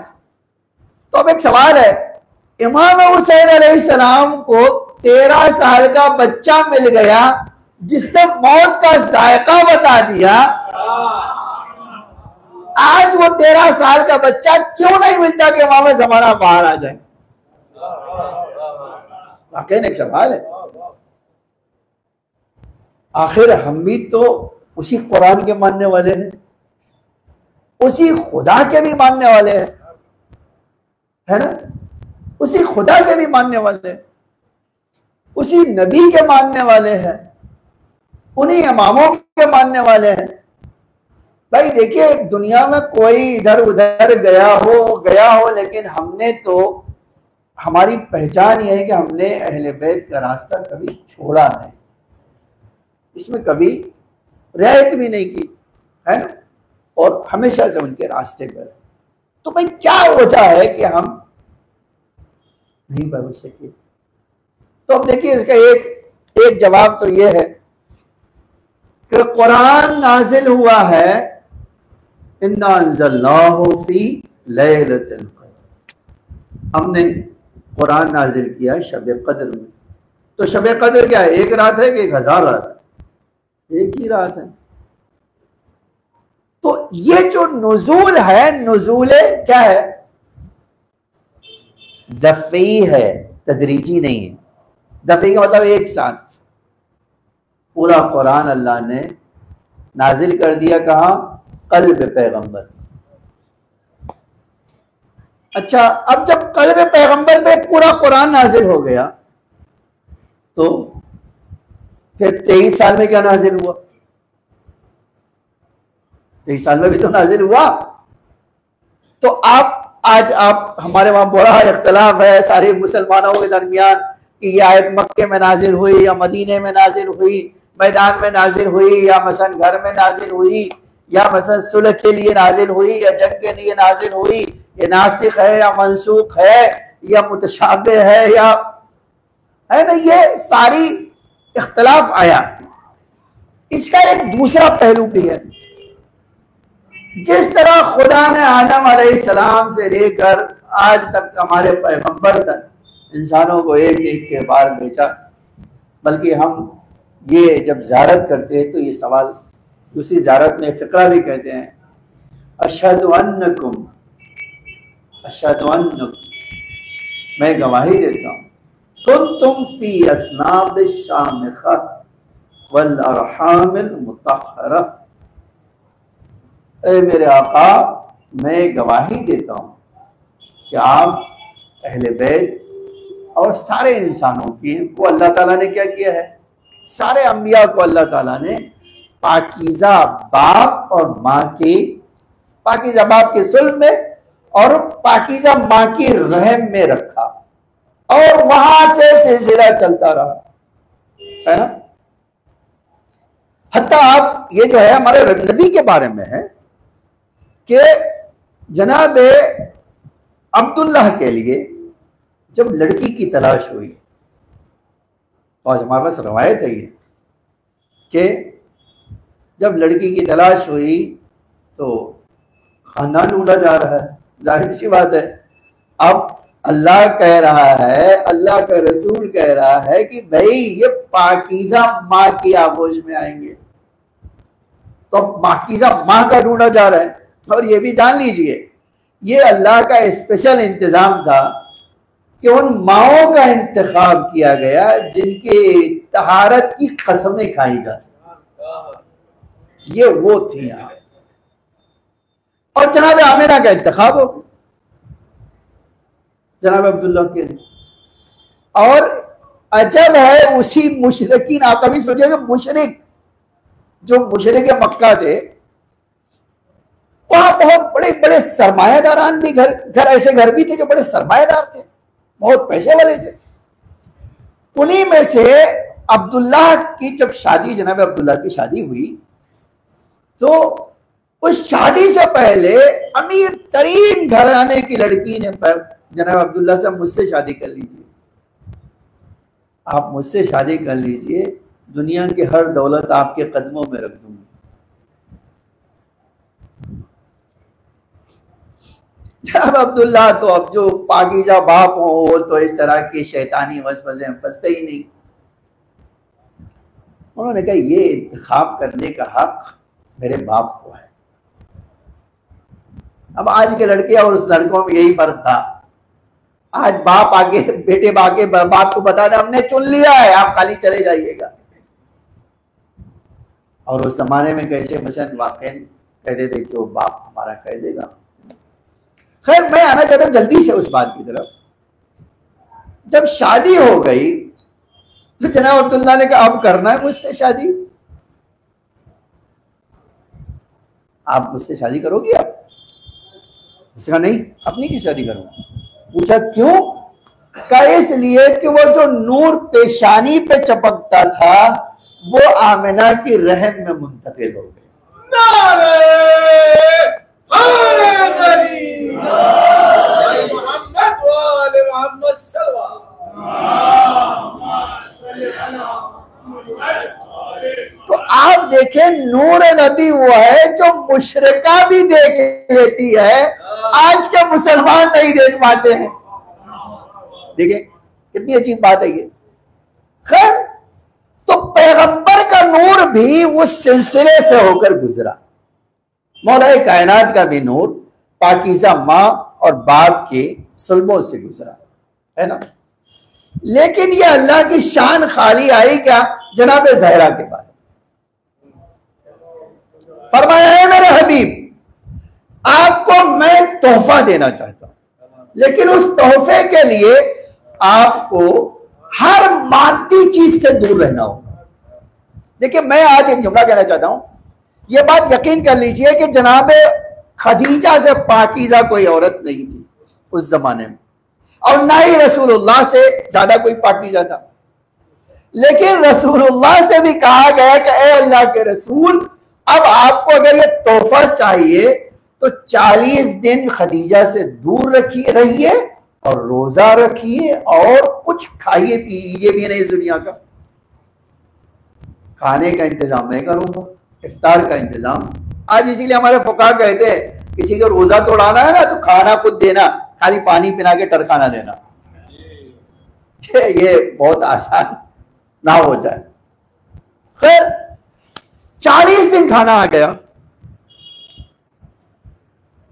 तो अब एक सवाल है, इमाम हुसैन अलैहिस्सलाम को 13 साल का बच्चा मिल गया जिसने मौत का जायका बता दिया, आज वो 13 साल का बच्चा क्यों नहीं मिलता कि इमाम ज़माना बाहर आ जाए? वाकई एक सवाल है। आखिर हम भी तो उसी कुरान के मानने वाले हैं, उसी खुदा के भी मानने वाले हैं, है ना, उसी खुदा के भी मानने वाले हैं, उसी नबी के मानने वाले हैं, उन्हीं इमामों के मानने वाले हैं। भाई देखिए, दुनिया में कोई इधर उधर गया हो, लेकिन हमने तो, हमारी पहचान यह है कि हमने अहले बैत का रास्ता कभी छोड़ा नहीं, इसमें कभी रियायत भी नहीं की, है ना, और हमेशा से उनके रास्ते पर है। तो भाई क्या वजह है कि हम नहीं पहुंच सके? तो अब देखिए, इसका एक जवाब तो यह है कि कुरान नाजिल हुआ है इन्ना अंज़लनाहु फी लैलतिल क़द्र, हमने कुरान नाजिल किया शब कद्र में। तो शब कद्र क्या है, एक रात है कि 1000 रात है? एक ही रात है। तो ये जो नुज़ूल है, नुज़ूल क्या है? दफ़ई है, तदरीजी नहीं है। दफ़ई का मतलब एक साथ पूरा कुरान अल्लाह ने नाजिल कर दिया। कहाँ? क़ल्ब पैगंबर। अच्छा, अब जब क़ल्ब पैगंबर पे पूरा कुरान नाजिल हो गया तो फिर 23 साल में क्या नाजिल हुआ? 23 साल में भी तो नाजिल हुआ। तो आज आप हमारे वहां बड़ा इख्तलाफ है सारे मुसलमानों के दरमियान कि यह आयत मक्के में नाजिल हुई या मदीने में नाजिल हुई, मैदान में नाजिल हुई या मसलन घर में नाजिल हुई, या मसलन सुलह के लिए नाजिल हुई या जंग के लिए नाजिल हुई, ये नासिख है या मनसूख है या मुतशाबे है, या है ना, ये सारी इख्तलाफ आया। इसका एक दूसरा पहलू भी है। जिस तरह खुदा ने आदम अलैहिस्सलाम से लेकर आज तक हमारे पैगंबर तक इंसानों को एक एक के बार भेजा, बल्कि हम ये जब ज़ियारत करते हैं तो ये सवाल उसी ज़ियारत में फ़िक्रा भी कहते हैं, अशहदु अन्नकुम, मैं गवाही देता हूँ, कुंतुम फी अस्नाब शामिखा वल अरहामिल मुतहहरा, ए मेरे आका मैं गवाही देता हूँ कि आप अहले बैत और सारे इंसानों की को अल्लाह ताला ने क्या किया है, सारे अंबिया को अल्लाह ताला ने पाकीज़ा बाप और माँ के, पाकीज़ा बाप के सुल्ब में और पाकीज़ा माँ की रहम में रखा और वहां से सिलसिला चलता रहा, है ना। हत्ता आप ये जो है हमारे नबी के बारे में है कि जनाब अब्दुल्लाह के लिए जब लड़की की तलाश हुई, तो आज हमारे पास रवायत है ये कि जब लड़की की तलाश हुई तो खानदान ढूंढा जा रहा है, जाहिर सी बात है। अब अल्लाह कह रहा है, अल्लाह का रसूल कह रहा है कि भाई ये पाकीज़ा माँ की आगोश में आएंगे, तो पाकीज़ा माँ का ढूंढा जा रहा है। और ये भी जान लीजिए ये अल्लाह का स्पेशल इंतजाम था कि उन माओं का इंतखाब किया गया जिनके तहारत की कसमें खाई जा सके, ये वो थी यहाँ। और जनाब आमिना का इंतखाब हो गया जनाब अब्दुल्ला के लिए। और अजब है उसी मुशरिकीन, आप कभी सोचिएगा मुशरिक जो मुशरिक मक्का थे, वहां बहुत बड़े बड़े सरमायादारान भी घर ऐसे घर भी थे जो बड़े सरमायादार थे, बहुत पैसे वाले थे। उन्हीं में से अब्दुल्ला की जब शादी, जनाब अब्दुल्ला की शादी हुई, तो उस शादी से पहले अमीर तरीन घराने की लड़की ने जनाब अब्दुल्ला से मुझसे शादी कर लीजिए, आप मुझसे शादी कर लीजिए, दुनिया की हर दौलत आपके कदमों में रख दूंगी। जनाब अब्दुल्ला तो अब जो पाकीज़ा बाप हो तो इस तरह की शैतानी वसवसे फंसते ही नहीं। उन्होंने कहा ये इंतखाब करने का हक मेरे बाप को है। अब आज के लड़के और उस लड़कों में यही फर्क था। आज बाप आगे बेटे आगे बाप को बता दे हमने चुन लिया है, आप खाली चले जाइएगा। और उस जमाने में कैसे मशन वाकई कहते थे जो बाप हमारा कह देगा। खैर मैं आना चाहता हूं जल्दी से उस बात की तरफ। जब शादी हो गई तो जनाब अब्दुल्ला ने कहा अब करना है मुझसे शादी, आप मुझसे शादी करोगी? आप उसका नहीं, अपनी की शादी करूंगा। पूछा क्यों? कहा इसलिए कि वो जो नूर पेशानी पे चपकता था वो आमिना की रहम में मुंतकिल हो गया। तो आप देखें नूर नबी वो है जो मुशरिका भी देख लेती है, आज के मुसलमान नहीं देख पाते हैं। देखिए कितनी अजीब बात है ये। खैर तो पैगंबर का नूर भी उस सिलसिले से होकर गुजरा। मौला कायनात का भी नूर पाकीज़ा माँ और बाप के सुल्बों से गुजरा, है ना। लेकिन ये अल्लाह की शान खाली आई क्या जनाब ज़हरा के बारे में। फरमाया है मेरे हबीब आपको मैं तोहफा देना चाहता हूं, लेकिन उस तोहफे के लिए आपको हर मादी चीज से दूर रहना होगा। देखिए मैं आज एक जुमला कहना चाहता हूं, यह बात यकीन कर लीजिए कि जनाब खदीजा से पाकीज़ा कोई औरत नहीं थी उस जमाने में, और ना ही रसूलुल्लाह से ज्यादा कोई पाकीज़ा था। लेकिन रसूलुल्लाह से भी कहा गया कि ए अल्लाह के रसूल अब आपको अगर ये तोहफा चाहिए तो 40 दिन खदीजा से दूर रहिए और रोजा रखिए और कुछ खाइए पीजिए भी नहीं इस दुनिया का। खाने का इंतजाम मैं करूंगा, इफ्तार का इंतजाम। आज इसीलिए हमारे फुकाहा कहते हैं किसी को रोजा तोड़ाना है ना तो खाना खुद देना, खाली पानी पिला के टरखाना देना। ये बहुत आसान ना हो जाए। खैर 40 दिन खाना आ गया।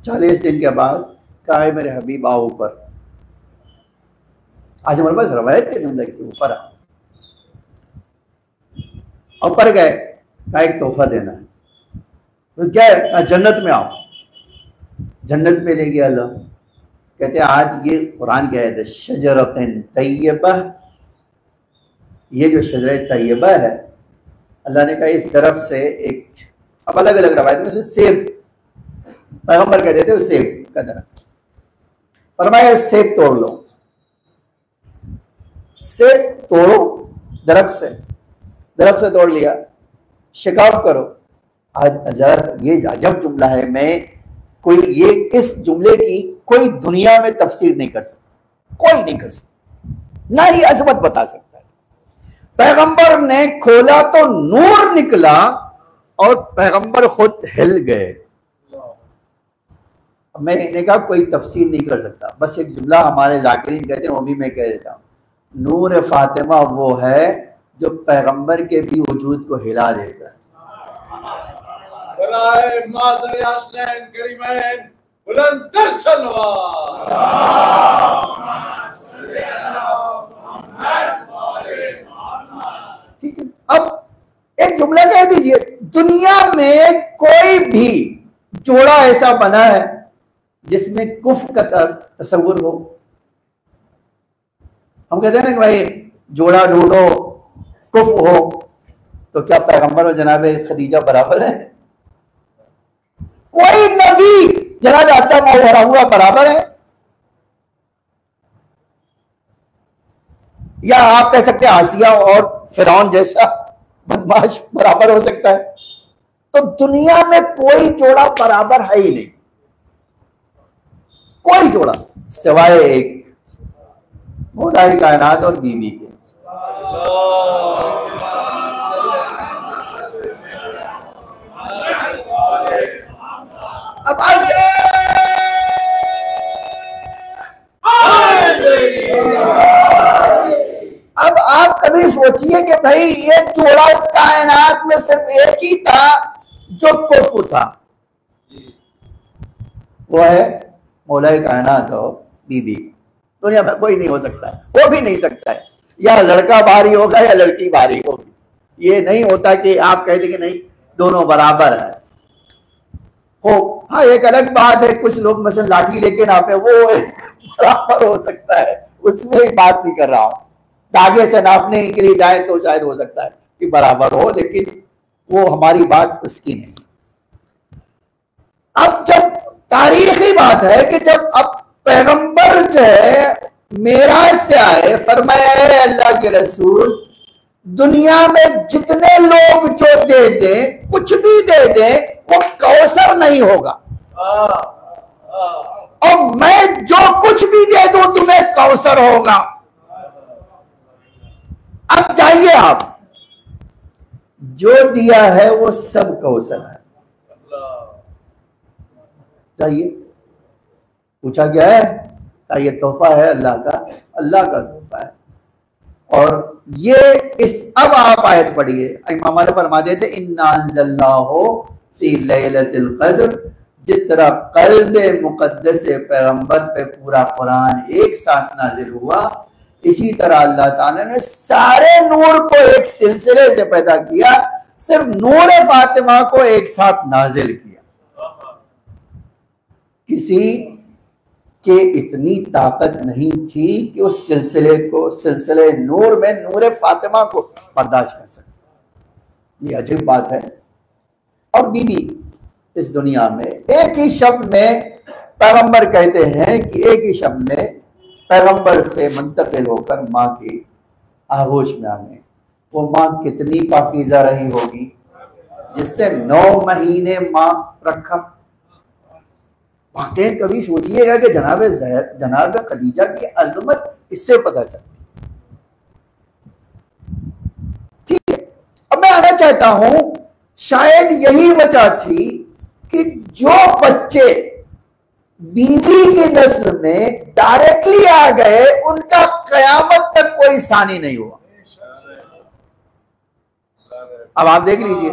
40 दिन के बाद कहा है मेरे हबीब आओ ऊपर। आज हमारे पास रवायत के जुमले के ऊपर आ। ऊपर गए, कहा एक तोहफा देना है। तो क्या है? जन्नत में आओ। जन्नत में ले गया अल्लाह। कहते हैं आज ये कुरान की आयत है, शजरतन तय्यबा। ये जो शजर तय्यबा है, अल्लाह ने कहा इस दरख्त से एक, अब अलग अलग रवायत में से सेब, पैगंबर कहते थे सेब का दरख्त, फरमाया सेब तोड़ लो। सेब तोड़ो दरख्त से तोड़ लिया, शिकाफ करो। आज अल्लाह ये अजब जुमला है, मैं कोई ये इस जुमले की कोई दुनिया में तफसीर नहीं कर सकता, कोई नहीं कर सकता, ना ही अजमत बता सकता है। पैगंबर ने खोला तो नूर निकला और पैगंबर खुद हिल गए। अब मैंने कहा कोई तफसीर नहीं कर सकता, बस एक जुमला हमारे जाकिरीन कहते हैं, वो भी मैं कह देता हूँ। नूर फातिमा वो है जो पैगंबर के भी वजूद को हिला देता है। ठीक है, अब एक जुमला कह दीजिए, दुनिया में कोई भी जोड़ा ऐसा बना है जिसमें कुफ का तस्वुर हो? हम कहते हैं ना कि भाई जोड़ा ढूंढो कुफ हो, तो क्या पैगंबर और जनाब खदीजा बराबर है? कोई नबी जनाब आदम और हुआ बराबर है? या आप कह सकते हैं आसिया और फिरौन जैसा बदमाश बराबर हो सकता है? तो दुनिया में कोई जोड़ा बराबर है ही नहीं, कोई जोड़ा सिवाय एक मौला कायनात और बीवी के। अब आप कभी सोचिए कि भाई ये जोड़ा कायनात में सिर्फ एक ही था जो कुफु था, वो है मौला कायनात और बीबी। दुनिया में कोई नहीं हो सकता है, वो भी नहीं सकता है। या लड़का भारी होगा या लड़की भारी होगी, ये नहीं होता कि आप कह दें कि नहीं दोनों बराबर है। हो हाँ, एक अलग बात है, कुछ लोग मसलन लाठी लेके नापे, वो बराबर हो सकता है, उसमें ही बात नहीं कर रहा हूं। धागे से नापने के लिए जाए तो शायद हो सकता है कि बराबर हो, लेकिन वो हमारी बात उसकी नहीं। अब जब तारीखी बात है कि जब अब पैगंबर जो है मेराज से आए, फरमाया अल्लाह के रसूल दुनिया में जितने लोग जो दे दे, कुछ भी दे दे, वो कौसर नहीं होगा, और मैं जो कुछ भी दे दूं तुम्हें कौसर होगा। अब जाइए, आप जो दिया है वो सब कौसर है। जाइए, पूछा गया है, ये तोहफा है अल्लाह का, अल्लाह का तोहफा है। और ये इस, अब आप आयत पढ़िए, इमाम ने फरमा देते इन्ना अंज़लनाहु फी लैलतिल क़द्र, जिस तरह क़ल्बे मुक़द्दस पैगंबर पे पूरा कुरान एक साथ नाजिल हुआ, इसी तरह अल्लाह ताला ने सारे नूर को एक सिलसिले से पैदा किया, सिर्फ नूर फातिमा को एक साथ नाजिल किया। किसी के इतनी ताकत नहीं थी कि उस सिलसिले नूर में नूर फातिमा को बर्दाश्त कर सके। ये अजीब बात है। और बीबी इस दुनिया में एक ही शब्द में पैगंबर कहते हैं कि एक ही शब्द में पैगंबर से मुंतकिल होकर माँ की आगोश में आ गए। वो माँ कितनी पाकीज़ा रही होगी जिससे 9 महीने माँ रखा। वाकई कभी सोचिएगा कि जनाब खदीजा की अजमत इससे पता चलती। ठीक है, अब मैं आना चाहता हूं शायद यही वजह थी कि जो बच्चे बीवी की नस्ल में डायरेक्टली आ गए उनका कयामत तक कोई सानी नहीं हुआ। अब आप देख लीजिए।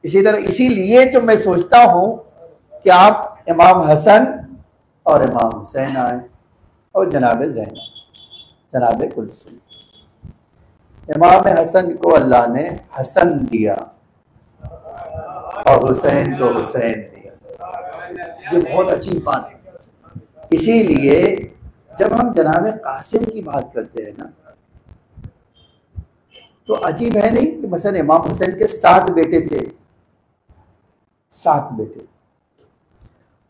इसी तरह इसीलिए जो मैं सोचता हूं कि आप इमाम हसन और इमाम हुसैन आए और जनाब ज़ैनब, जनाब कुलसुम। इमाम हसन को अल्लाह ने हसन दिया और हुसैन को हुसैन दिया। ये बहुत अच्छी बात है। इसीलिए जब हम जनाब कासिम की बात करते हैं ना, तो अजीब है नहीं कि मसलन इमाम हुसैन के 7 बेटे थे, 7 बेटे,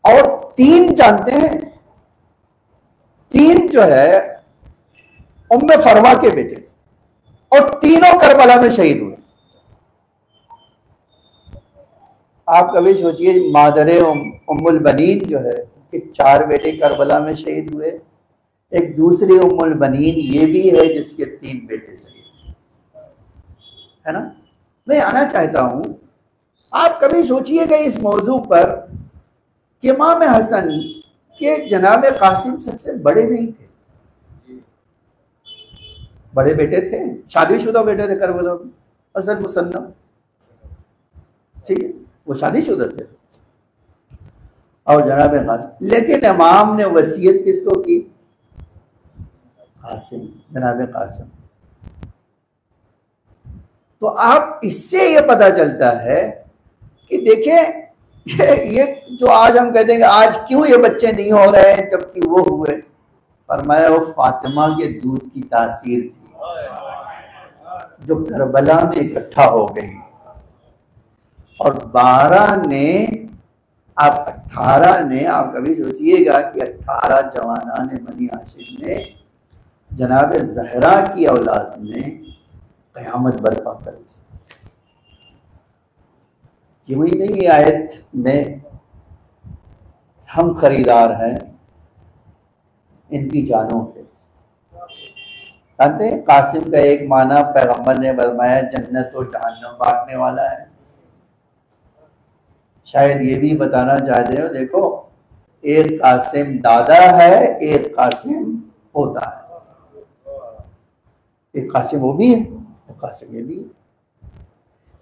और 3 जानते हैं, 3 जो है उम्मे फरवा के बेटे थे और तीनों करबला में शहीद हुए। आप कभी सोचिए, मादरे उम्मुल बनीन जो है कि 4 बेटे करबला में शहीद हुए। एक दूसरी उम्मुल बनीन ये भी है जिसके 3 बेटे शहीद है ना। मैं आना चाहता हूं, आप कभी सोचिएगा इस मौजू पर कि इमाम हसन के जनाब कासिम सबसे बड़े नहीं थे, बड़े बेटे थे, शादीशुदा बेटे थे करबला में, हसन मुसन्नफ, ठीक है, वो शादीशुदा थे। और जनाब कासिम, लेकिन इमाम ने वसीयत किसको की? कासिम, जनाब कासिम। तो आप इससे ये पता चलता है कि देखिए ये जो आज हम कहते हैं कि आज क्यों ये बच्चे नहीं हो रहे हैं जबकि वो हुए, फरमाया वो फातिमा के दूध की तासीर थी जो करबला में इकट्ठा हो गई। और 12 ने, आप 18 ने, आप कभी सोचिएगा कि 18 जवानान बनी हाशिम ने जनाब ज़हरा की औलाद में क़यामत बर्पा कर दी। क्यों ही नहीं आयत में हम खरीदार हैं इनकी जानों के। जानते हैं कासिम का एक माना पैगंबर ने फरमाया जन्नत और जहन्नम बांटने वाला है। शायद ये भी बताना चाहते हो, देखो एक कासिम दादा है, एक कासिम होता है, एक कासिम वो भी है, एक कासिम ये भी है।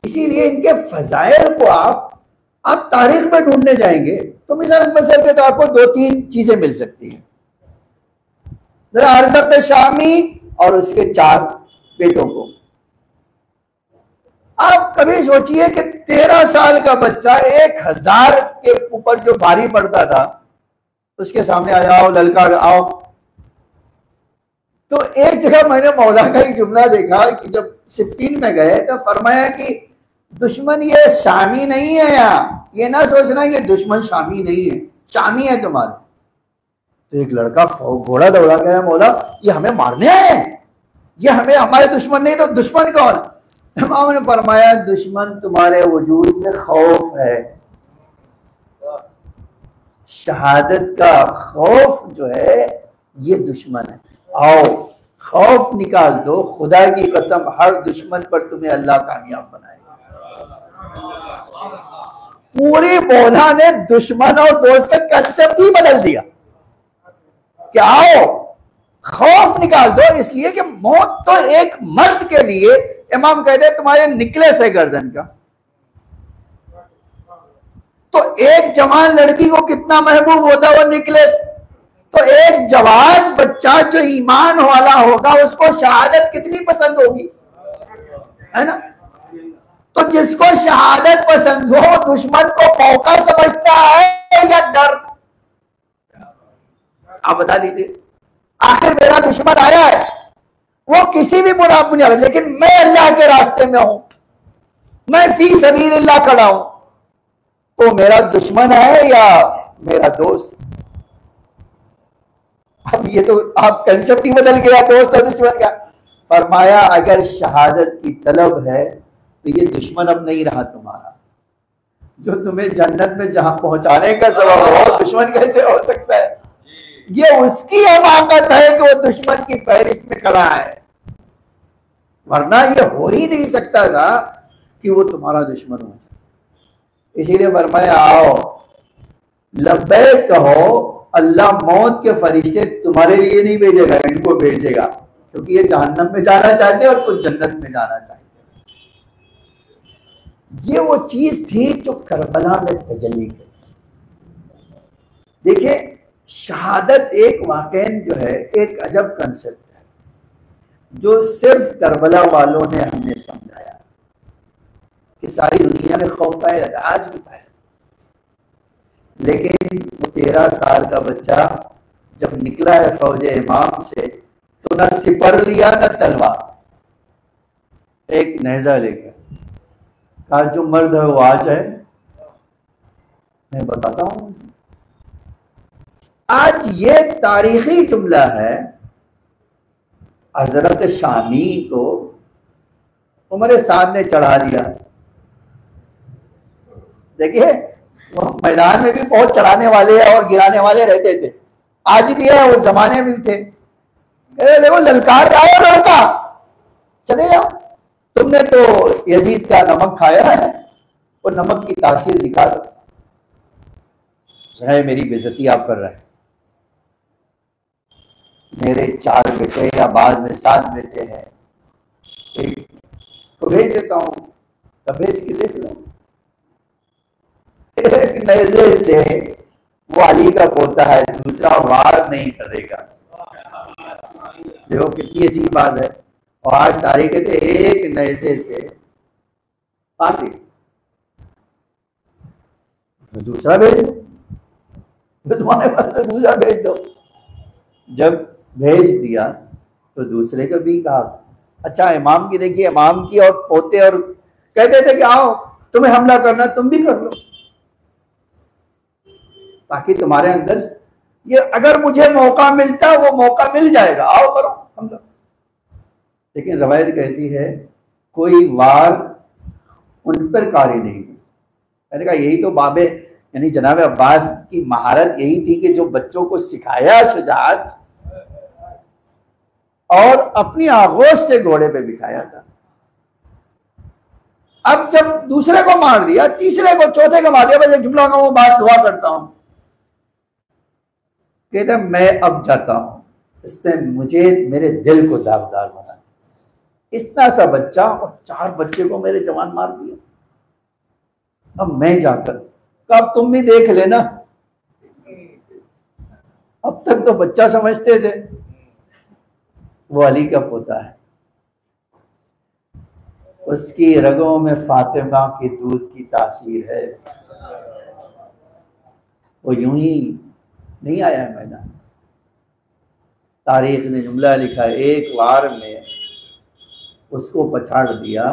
इसीलिए इनके फजाइल को आप तारीख में ढूंढने जाएंगे तो मिसाल के तो आपको 2-3 चीजें मिल सकती हैं। अरज़त शामी और उसके 4 बेटों को आप कभी सोचिए कि 13 साल का बच्चा 1000 के ऊपर जो भारी पड़ता था उसके सामने आ जाओ, ललकार आओ। तो एक जगह मैंने मौला का एक जुमला देखा कि जब सिफ़ीन में गए तो फरमाया कि दुश्मन ये शामी नहीं है, यहाँ ये ना सोचना ये दुश्मन शामी नहीं है, शामी है तुम्हारे। तो एक लड़का घोड़ा दौड़ा गया, मौला ये हमें मारने आए, ये हमें, हमारे दुश्मन नहीं तो दुश्मन कौन? इमाम ने फरमाया दुश्मन तुम्हारे वजूद में खौफ है, शहादत का खौफ जो है ये दुश्मन है। आओ खौफ निकाल दो, खुदा की कसम हर दुश्मन पर तुम्हें अल्लाह कामयाब बनाएगा। पूरी मौला ने दुश्मन और दोस्त का कंसेप्ट ही बदल दिया कि आओ खौफ निकाल दो, इसलिए कि मौत तो एक मर्द के लिए, इमाम कहते हैं तुम्हारे निकलेस है गर्दन का। तो एक जवान लड़की को कितना महबूब होता है वो निकलेस, तो एक जवान बच्चा जो ईमान वाला होगा उसको शहादत कितनी पसंद होगी, है ना। तो जिसको शहादत पसंद हो दुश्मन को मौका समझता है या डर? आप बता दीजिए। आखिर मेरा दुश्मन आया है, वो किसी भी मुनाफा नहीं, लेकिन मैं अल्लाह के रास्ते में हूं, मैं फी सबीलिल्लाह खड़ा हूं, तो मेरा दुश्मन है या मेरा दोस्त? अब ये तो आप कंसेप्ट ही बदल गया, दोस्त और दुश्मन का। फरमाया अगर शहादत की तलब है तो ये दुश्मन अब नहीं रहा तुम्हारा, जो तुम्हें जन्नत में जहां पहुंचाने का सबब हो, दुश्मन कैसे हो सकता है? ये उसकी हमाकत है कि वो दुश्मन की फहरिस्त में खड़ा है। वरना ये हो ही नहीं सकता था कि वो तुम्हारा दुश्मन हो जाए। इसीलिए फरमाया आओ लब्बैक कहो, अल्लाह मौत के फरिश्ते तुम्हारे लिए नहीं भेजेगा, इनको भेजेगा, क्योंकि ये जहन्नम में जाना चाहते और तुम जन्नत में जाना चाहते। ये वो चीज थी जो करबला में तजल्ली की। देखिए शहादत एक वाकई जो है एक अजब कंसेप्ट है जो सिर्फ करबला वालों ने हमें समझाया कि सारी दुनिया में खौफ पाया जाता है, आज भी पाया। लेकिन वो 13 साल का बच्चा जब निकला है फौज इमाम से तो न सिपर लिया न तलवार, एक नेजा लेकर कहा जो मर्द है वो आ जाए, मैं बताता हूं। आज ये तारीखी जुमला है। हजरत शामी को उमर साद ने चढ़ा दिया। देखिए वो मैदान में भी बहुत चढ़ाने वाले और गिराने वाले रहते थे, आज भी है, उस जमाने में भी थे। देखो ललकार रहा है लड़का, चले जाओ, तुमने तो यजीद का नमक खाया है, वो नमक की तासीर दिखा दो। है मेरी बेइज्जती आप कर रहे हैं, मेरे 4 बेटे या बाद में 7 बेटे हैं, एक तो भेज देता हूं, तब भेज के देख लो। एक नेज़े से वो अली का पोता है, दूसरा वार नहीं करेगा। देखो कितनी अच्छी बात है। और आज तारीख थे एक नेज़े से पार्टी, तो दूसरा भेज दो, तो तुम्हारे पास तो दूसरा भेज दो। जब भेज दिया तो दूसरे को भी कहा, अच्छा इमाम की देखिए, इमाम की और पोते, और कहते थे कि आओ तुम्हें हमला करना तुम भी कर लो, ताकि तुम्हारे अंदर ये, अगर मुझे मौका मिलता वो मौका मिल जाएगा, आओ करो हमला। लेकिन रवायत कहती है कोई वार उन पर कारी नहीं। मैंने कहा यही तो बाबे यानी जनाब अब्बास की महारत यही थी कि जो बच्चों को सिखाया शुजाअत और अपनी आगोश से घोड़े पे बिठाया था। अब जब दूसरे को मार दिया, तीसरे को, चौथे को मार दिया, बस एक जुमला कहूं, बात दुआ करता हूं, कहता मैं अब जाता हूं, इसने मुझे मेरे दिल को दागदार बना, इतना सा बच्चा और 4 बच्चे को मेरे जवान मार दिया। अब मैं जाकर, अब तुम भी देख लेना, अब तक तो बच्चा समझते थे, वो अली का पोता है, उसकी रगों में फातिमा के दूध की तासीर है। वो यूं ही नहीं आया है मैदान। तारीख ने जुमला लिखा, एक वार में उसको पछाड़ दिया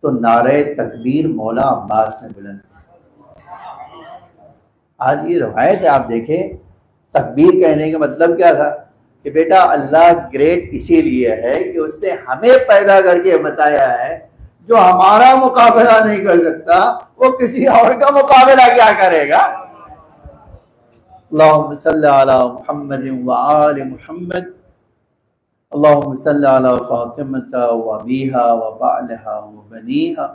तो नारे तकबीर मौला अब्बास ने बुलंद। आज ये रवायत है, आप देखें तकबीर कहने का मतलब क्या था कि बेटा अल्लाह ग्रेट इसीलिए है कि उसने हमें पैदा करके बताया है, जो हमारा मुकाबला नहीं कर सकता वो किसी और का मुकाबला क्या करेगा। अल्लाहुम्मा सल्ली अला मुहम्मद व आलि मुहम्मद, अल्लाहुम्मा सल्ली अला फातिमा व अबीहा व बालहा व बनीहा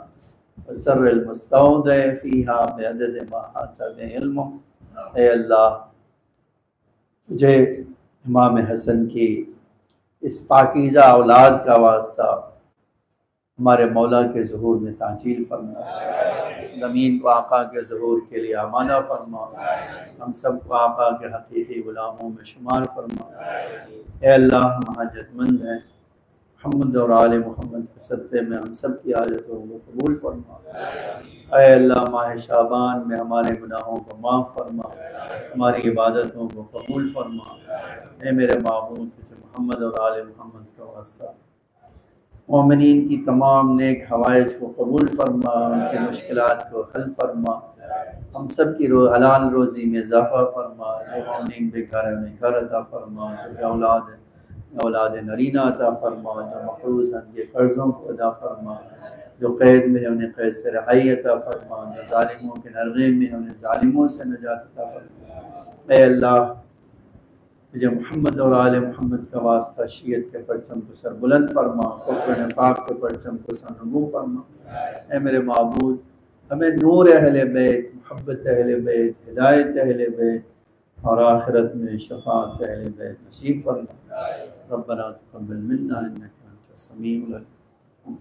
व सर्रिल मुस्तौदअ फीहा बिअदद मा आता बिइल्मुह। ऐ अल्लाह तुझे इमाम हसन की इस पाकीज़ा औलाद का वास्ता हमारे मौला के ज़हूर में ताजील फरमा, ज़मीन को आका के ज़हूर के लिए आमाना फरमा, हम सब को आका के हकीकी गुलामों में शुमार फरमा। ऐ अल्लाह हम हाजतमंद हैं, मोहम्मद और आले मोहम्मद के सदक़े में हम सब की हाजतों को कबूल फरमा। ऐ अल्लाह माह शाबान में हमारे गुनाहों को माफ़ फरमा, हमारी इबादतों को कबूल फरमा। ऐ मेरे माबूद तुझे मोहम्मद और आले मोहम्मद का वास्ता मोमिनीन की तमाम नेक हवाइज को कबूल फरमा, उनकी मुश्किलात को हल फरमा, हम सब की हलाल रोज़ी में इजाफ़ा फरमा। जो मोमिनीन बेघर है उन्हें घर अता फरमा, जो औलाद नरीना अता फरमा, जो मक़रूज़ हैं उनके कर्ज़ों को अदा फरमा, जो कैद में है उन्हें कैद से रहाई अता फरमा, जो ज़ालिमों के नरग़े में है उन्हें ज़ालिमों से नजात अता फरमा। ऐ अल्लाह मुझे मोहम्मद और आले मोहम्मद का वास्ता शियत के परचम को सर बुलंद फरमा, कुफ्र निफाक के परचम को सर नमू फरमा। ऐ मेरे माबूद, हमें नूर अहले बैत, मोहब्बत अहले बैत, हिदायत अहले बैत और आखिरत में शफाअत अहले बैत नसीब फरमा। रब्बना तक़ब्बल मिन्ना इन्नका अंतस समीउल अलीम।